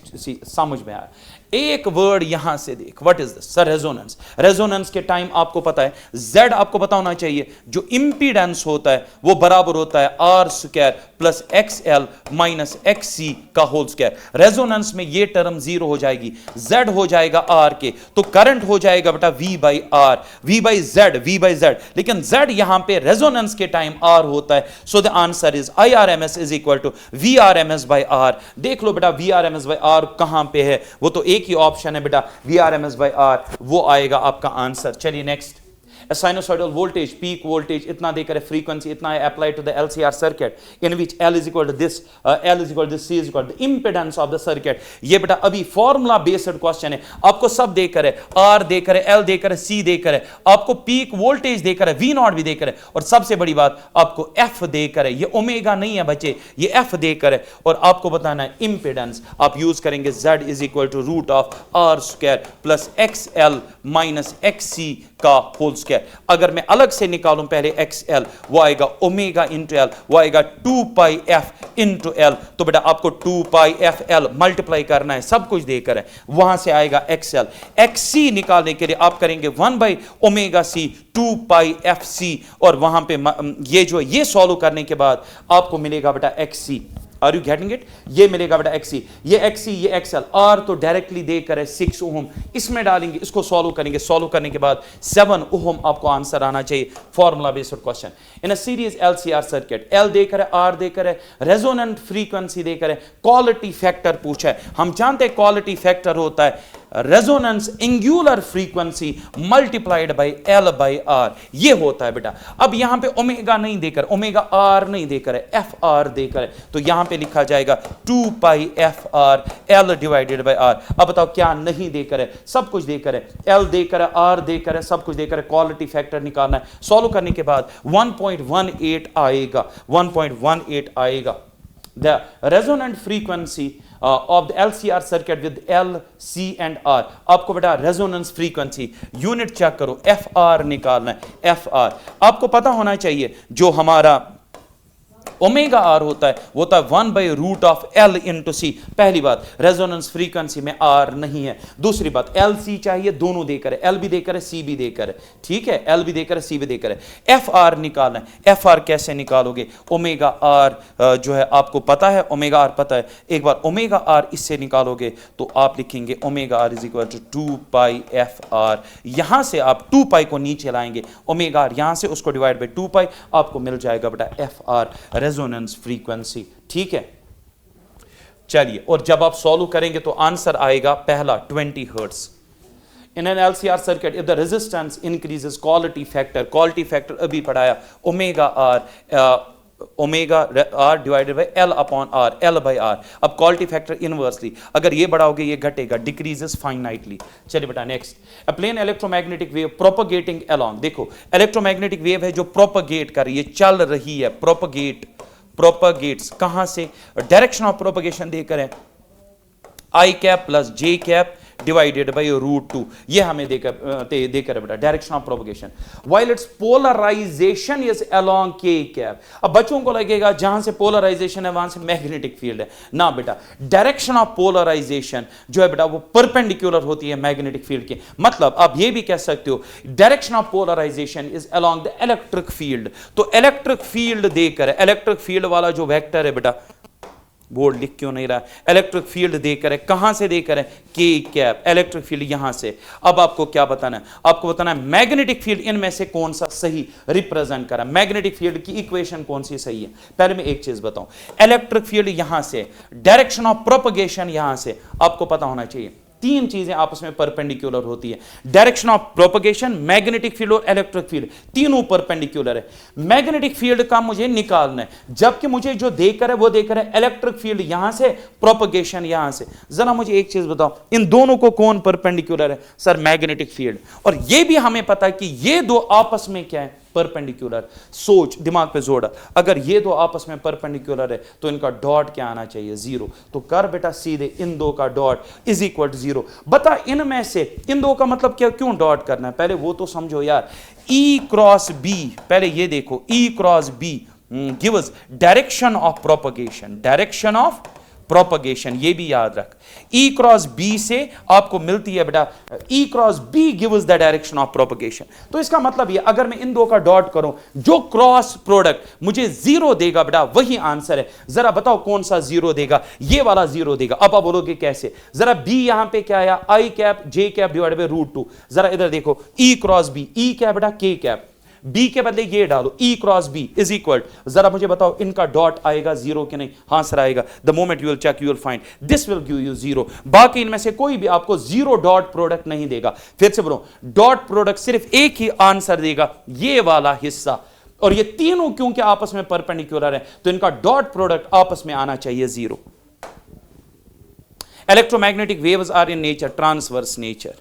A: समझ में आया. एक वर्ड यहां से देख, what is this? Sir resonance. Resonance के टाइम आपको पता है Z आपको पता होना चाहिए, जो इंपीडेंस होता है वो बराबर होता है R² plus XL minus XC का होल स्क्वायर. रेजोनेंस में ये टर्म 0 हो जाएगी, Z हो जाएगा R के, तो करंट हो जाएगा बेटा V by R, V by Z, लेकिन Z यहां पे रेजोनेंस के टाइम R होता है. So the answer is IRMS is equal to VRMS by R. देख लो बेटा VRMS बाई R कहां पे है, वो तो एक ही ऑप्शन है बेटा VRMS बाई R, वो आएगा आपका आंसर. चलिए next. A sinusoidal voltage, peak voltage इतना देकर frequency इतना है applied to the LCR circuit in which L is equal to this, L is equal to this, C is equal to the impedance of the circuit. ये बेटा अभी फॉर्मूला बेस्ड क्वेश्चन है, आपको सब देकर है, R देकर है, L देकर है, C देकर है, आपको पीक वोल्टेज देकर है, V0 भी देकर है, और सबसे बड़ी बात आपको F देकर है. ये ओमेगा नहीं है बच्चे, ये F देकर है, और आपको बताना है इंपेडेंस. आप यूज करेंगे Z is equal to root of R² plus XL minus XC का होल स्क्वायर. अगर मैं अलग से निकालूं पहले XL, वो आएगा ओमेगा इंटू L, वो आएगा 2 पाई F इंटू L. तो बेटा आपको 2 पाई FL मल्टीप्लाई करना है, सब कुछ देकर है, वहां से आएगा XL. XC निकालने के लिए आप करेंगे 1 by omega C 2 pi FC, और वहां पे ये जो ये सॉल्व करने के बाद आपको मिलेगा बेटा XC. Are you getting it? ये मिलेगा बेटा XC, ये XC, ये XL. R तो डायरेक्टली देकर है 6 ओम, इसमें डालेंगे, इसको सॉल्व करेंगे, सॉल्व करने के बाद 7 ओम आपको आंसर आना चाहिए. Formula based question. In a series LCR circuit, L देकर है, R देकर है, रेजोनेंट फ्रीक्वेंसी देकर है, क्वालिटी फैक्टर पूछा है. हम जानते हैं क्वालिटी फैक्टर होता है resonance angular frequency multiplied by L by R, ये होता है बेटा। अब यहां पे ओमेगा नहीं देकर, ओमेगा आर नहीं देकर है, एफ आर देकर है, तो यहां पे लिखा जाएगा 2 pi F R L divided by R. अब बताओ क्या नहीं देकर है, सब कुछ देकर है, एल देकर है, आर देकर है, सब कुछ देकर है, क्वालिटी फैक्टर निकालना है। सॉल्व करने के बाद 1.18 आएगा, 1.18 आएगा। The resonant frequency of the LCR circuit with L, C and R। आपको बेटा रेजोनेंस फ्रीक्वेंसी यूनिट चेक करो, FR निकालना है, FR आपको पता होना चाहिए। जो हमारा ओमेगा आर होता है वो होता है 1 by root of L into C. पहली बात, रेजोनेंस फ्रीक्वेंसी में आर नहीं है। दूसरी बात, एल सी चाहिए, दोनों देकर है, एल भी देकर है, सी भी देकर है, ठीक है, एल भी देकर है, सी भी देकर है। एफ आर निकालना है। एफ आर कैसे निकालोगे? ओमेगा आर जो है आपको पता है, ओमेगा आर पता है। एक बार ओमेगा आर इससे निकालोगे तो आप लिखेंगे omega R is equal to 2 pi F R. यहां से आप 2 पाई को नीचे लाएंगे, ओमेगा आर यहां से उसको डिवाइड बाई 2 पाई, आपको मिल जाएगा बेटा एफ आर रेजोनेंस फ्रीक्वेंसी, ठीक है। चलिए, और जब आप सॉल्व करेंगे तो आंसर आएगा पहला 20 hertz. In an LCR circuit if the resistance increases, quality factor अभी पढ़ाया, omega R divided by L upon R, L by R. अब क्वालिटी फैक्टर इनवर्सली, अगर ये बढ़ाओगे ये घटेगा, डिक्रीजेस फाइनाइटली। चलिए बेटा next, a plane electromagnetic wave propagating along. देखो इलेक्ट्रोमैग्नेटिक वेव है जो प्रोपगेट कर रही है, चल रही है, प्रोपगेट्स कहां से? डायरेक्शन ऑफ प्रोपगेशन देकर है I cap plus J cap divided by root 2, ये हमें देकर है बेटा direction of propagation. While its polarization is along K cap. अब बच्चों को लगेगा जहां से पोलराइजेशन है वहां से मैग्नेटिक फील्ड है, ना बेटा, डायरेक्शन ऑफ पोलराइजेशन जो है बेटा वो परपेंडिकुलर होती है मैग्नेटिक फील्ड के। मतलब आप ये भी कह सकते हो direction of polarisation is along the electric field. तो इलेक्ट्रिक फील्ड देकर है, इलेक्ट्रिक फील्ड वाला जो वेक्टर है बेटा, बोर्ड लिख क्यों नहीं रहा, इलेक्ट्रिक फील्ड देकर है, कहां से देकर है? के कैप, इलेक्ट्रिक फील्ड यहां से। अब आपको क्या बताना है? आपको बताना है मैग्नेटिक फील्ड इनमें से कौन सा सही रिप्रेजेंट करा, मैग्नेटिक फील्ड की इक्वेशन कौन सी सही है। पहले मैं एक चीज बताऊं, इलेक्ट्रिक फील्ड यहां से, डायरेक्शन ऑफ प्रोपगेशन यहां से, आपको पता होना चाहिए तीन चीजें आपस में परपेंडिकुलर होती है, direction of propagation, magnetic field और इलेक्ट्रिक फील्ड, तीनों परपेंडिकुलर है। मैग्नेटिक फील्ड का मुझे निकालना है, जबकि मुझे जो देकर है वो देकर है इलेक्ट्रिक फील्ड यहां से, प्रोपगेशन यहां से। जरा मुझे एक चीज बताओ, इन दोनों को कौन परपेंडिकुलर है? Sir magnetic field. और ये भी हमें पता है कि ये दो आपस में क्या है? परपेंडिकुलर। सोच, दिमाग पे जोड़, अगर ये दो आपस में परपेंडिकुलर है तो इनका डॉट क्या आना चाहिए? 0। तो कर बेटा सीधे इन दो का डॉट इज इक्वल टू 0। बता इनमें से इन दो का मतलब क्या, क्यों डॉट करना है? पहले वो तो समझो यार। E क्रॉस B, पहले ये देखो, E cross B gives direction of propagation, direction of propagation, ये भी याद रख। E क्रॉस B से आपको मिलती है बेटा, E cross B gives the direction of propagation. तो इसका मतलब ये, अगर मैं इन दो का डॉट करूं, जो क्रॉस प्रोडक्ट मुझे 0 देगा बेटा वही आंसर है। जरा बताओ कौन सा 0 देगा? ये वाला 0 देगा। अब आप बोलोगे कैसे? जरा B यहां पे क्या आया? I cap J cap divided by root 2। जरा इधर देखो, E क्रॉस B, E क्या बेटा? के कैप, बी के बदले ये डालो, E cross B is equal, जरा मुझे बताओ इनका डॉट आएगा 0 कि नहीं? हाँ सर आएगा। The moment you will check you will find this will give you 0। बाकी इनमें से कोई भी आपको 0 डॉट प्रोडक्ट नहीं देगा। फिर से बोलो, डॉट प्रोडक्ट सिर्फ एक ही आंसर देगा, ये वाला हिस्सा। और ये तीनों क्योंकि आपस में परपेंडिकुलर है तो इनका डॉट प्रोडक्ट आपस में आना चाहिए 0। Electromagnetic waves are in nature transverse nature.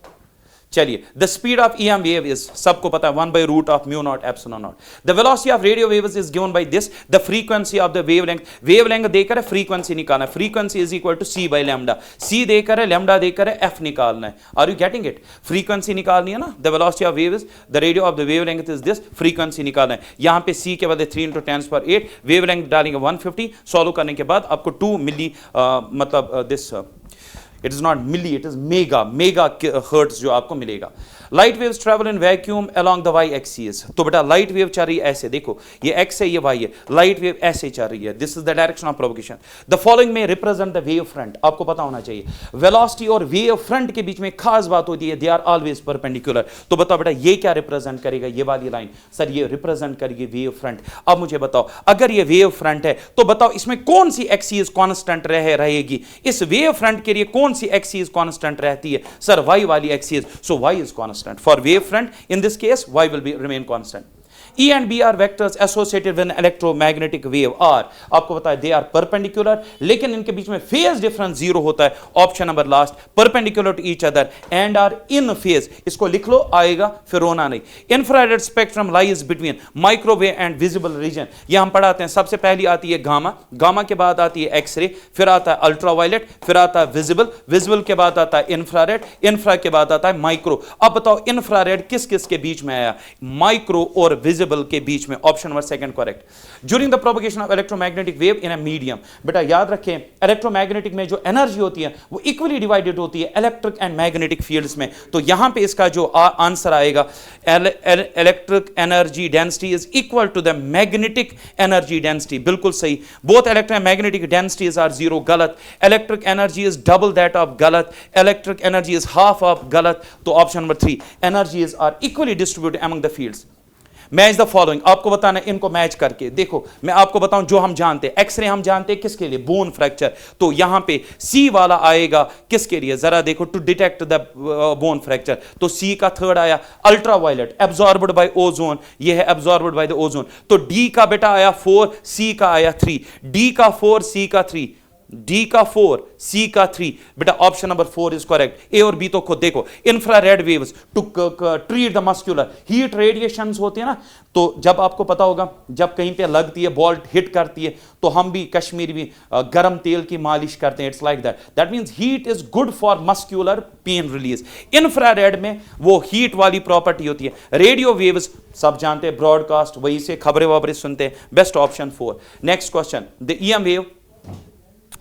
A: चलिए, the speed of EM wave is, सबको पता है, 1 by root of mu not epsilon naught. The velocity of radio waves is given by this, the frequency of the wavelength. Wavelength देकर है, फ्रीक्वेंसी निकालना है, frequency is equal to C by lambda. C देकर है, लैम्डा देकर है, F निकालना है। Are you getting it? Frequency निकालनी है ना, the velocity of wave is, the radio of the wavelength is this, frequency निकालना है। यहां पे C के बदले 3 × 10⁸, वेवलेंथ डालेंगे 150। सॉल्व करने के बाद आपको 2 मिली मतलब this, it is not milli, it is mega hertz जो आपको मिलेगा। Light waves travel in vacuum along the Y axis. तो बेटा लाइट वेव चल रही है ऐसे, देखो ये एक्स है ये वाई है, लाइट वेव ऐसे चल रही है, this is the direction of propagation. The following में रिप्रेजेंट द वेव फ्रंट, आपको पता होना चाहिए वेलोसिटी और वेव फ्रंट के बीच में खास बात होती है, दे आर ऑलवेज परपेंडिकुलर। तो बताओ बेटा ये क्या रिप्रेजेंट करेगा, ये वाली लाइन सर ये रिप्रेजेंट करेगी वेव फ्रंट। अब मुझे बताओ अगर ये वेव फ्रंट है तो बताओ इसमें कौन सी एक्सिस कांस्टेंट रहेगी, इस वेव फ्रंट के लिए कौन सी एक्सिस कांस्टेंट रहती है, सर वाई वाली axis, so Y is constant for wave front, in this case Y will be remain constant. E and B are vectors associated with an electromagnetic wave are, आपको पता है they are perpendicular, लेकिन इनके बीच में phase difference जीरो होता है, option number last, perpendicular to each other and are in phase, इसको लिख लो आएगा फिर रोना नहीं। Infrared spectrum lies between microwave and visible region, ये हम पढ़ाते हैं, सबसे पहली आती है गामा, गामा के बाद आती है एक्सरे, फिर आता है अल्ट्रावायलेट, फिर आता है विजिबल, विजिबल के बाद आता है इंफ्रारेड, इंफ्रा के बाद आता है माइक्रो। अब बताओ इंफ्रारेड किस किस के बीच में आया, माइक्रो और विजिबल के बीच में, option number second correct. During the propagation of electromagnetic wave in a medium, बेटा याद रखें इलेक्ट्रोमैग्नेटिक में जो एनर्जी होती है वो इक्वली डिवाइडेड होती है इलेक्ट्रिक एंड मैग्नेटिक फील्ड्स में। तो यहां पे इसका जो आंसर आएगा electric energy density is equal to the magnetic energy density, बिल्कुल सही। Both electric and magnetic densities are zero, गलत। Electric energy is double that of, गलत। Electric energy is half of, गलत। तो option number 3 energies are equally distributed among the fields. Match the following, आपको बताना इनको मैच करके। देखो मैं आपको बताऊं जो हम जानते हैं, एक्सरे हम जानते हैं किसके लिए, बोन फ्रैक्चर, तो यहां पे सी वाला आएगा किसके लिए, जरा देखो to detect the bone fracture, तो सी का थर्ड आया अल्ट्रावायलेट, एब्जॉर्ब्ड बाय ओजोन, ये है एब्जॉर्ब्ड बाय द ओजोन। तो डी का बेटा आया 4, सी का आया 3, डी का 4 सी का 3, डी का 4 सी का 3, बेटा option number 4 is correct. A और बी तो खुद देखो, infrared waves to treat the muscular heat radiations होती है ना, तो जब आपको पता होगा जब कहीं पे लगती है बॉल हिट करती है तो हम भी कश्मीरी भी गर्म तेल की मालिश करते हैं, it's like that, that means heat is good for muscular pain release. Infrared में वो हीट वाली प्रॉपर्टी होती है। रेडियो वेव्स सब जानते हैं, ब्रॉडकास्ट, वहीं से खबरें वबरें सुनते हैं, best option 4। Next question, the EM wave,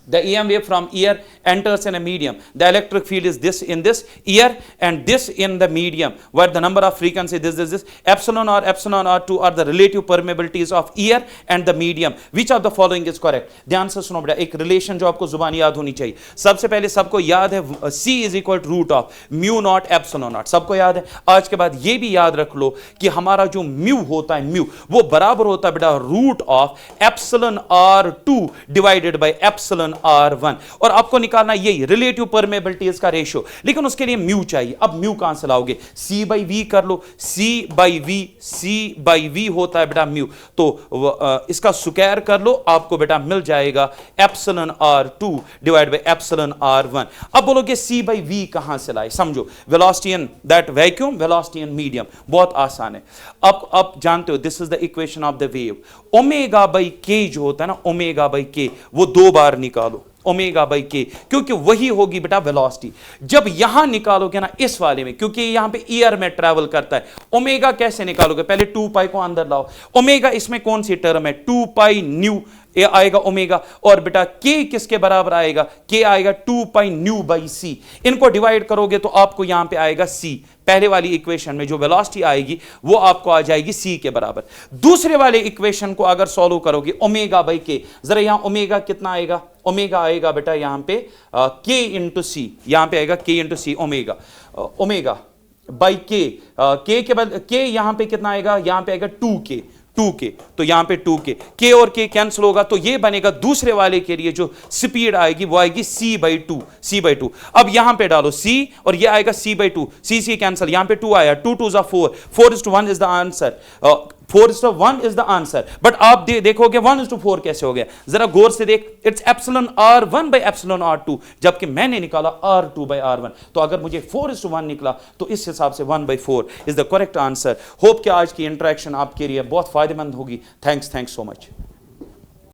A: the EM wave from ear enters in a medium, the electric field is this in this ear and this in the medium, where the number of frequency this epsilon or epsilon r2 are the relative permeabilities of ear and the medium, which of the following is correct। ध्यान से सुनो बेटा, एक रिलेशन जो आपको जुबान याद होनी चाहिए। सबसे पहले सबको याद है C is equal to root of mu not epsilon not, सबको याद है। आज के बाद ये भी याद रख लो कि हमारा जो म्यू होता है, म्यू वो बराबर होता है बेटा root of epsilon r2 divided by epsilon R1, और आपको निकालना यही रिलेटिव परमेबिलिटीज का रेशियो, लेकिन उसके लिए म्यू चाहिए। अब म्यू कहां से लाओगे, C बाई वी कर लो, C बाई वी होता है बेटा म्यू, तो इसका स्क्वायर कर लो, आपको बेटा मिल जाएगा epsilon R2 divide by epsilon R1। अब बोलोगे C बाई वी कहां से लाए, समझो velocity in that vacuum, velocity in medium, बहुत आसान है। अब जानते हो this is the equation of the wave, omega by के जो होता है ना, ओमेगा बाई के वो 2 बार निकालो, ओमेगा बाई के, क्योंकि वही होगी बेटा वेलोसिटी। जब यहां निकालोगे ना इस वाले में, क्योंकि यहां पे ईयर में ट्रैवल करता है, ओमेगा कैसे निकालोगे, पहले 2 पाई को अंदर लाओ, ओमेगा इसमें कौन सी टर्म है, 2 पाई न्यू ये आएगा ओमेगा, और बेटा के किसके बराबर आएगा, के आएगा 2 पाई न्यू बाई सी, इनको डिवाइड करोगे तो आपको यहां पे आएगा सी। पहले वाली इक्वेशन में जो वेलोसिटी आएगी वो आपको आ जाएगी सी के बराबर। दूसरे वाले इक्वेशन को अगर सॉल्व करोगे ओमेगा बाई के, जरा यहां ओमेगा कितना आएगा, ओमेगा आएगा बेटा यहां पे के इंटू सी, यहां पे आएगा के इंटू सी, ओमेगा बाई के के बाद के यहां पे कितना आएगा, यहां पे आएगा 2k, तो यहां पे 2k, के और के कैंसिल होगा, तो ये बनेगा दूसरे वाले के लिए जो स्पीड आएगी वो आएगी c बाई टू। अब यहां पे डालो c और ये आएगा c by two, c cancel, यहां पे 2 आया, 2 2 4, 4:1 is the answer, 4:1 is the answer. But आप देखोगे 1:4 कैसे हो गया, जरा गौर से देख, it's epsilon R1 by epsilon R2, जबकि मैंने निकाला R2 बाई R1, तो अगर मुझे 4:1 निकला तो इस हिसाब से 1/4 is the correct answer. Hope कि आज की इंटरेक्शन आपके लिए बहुत फायदेमंद होगी। Thanks so much.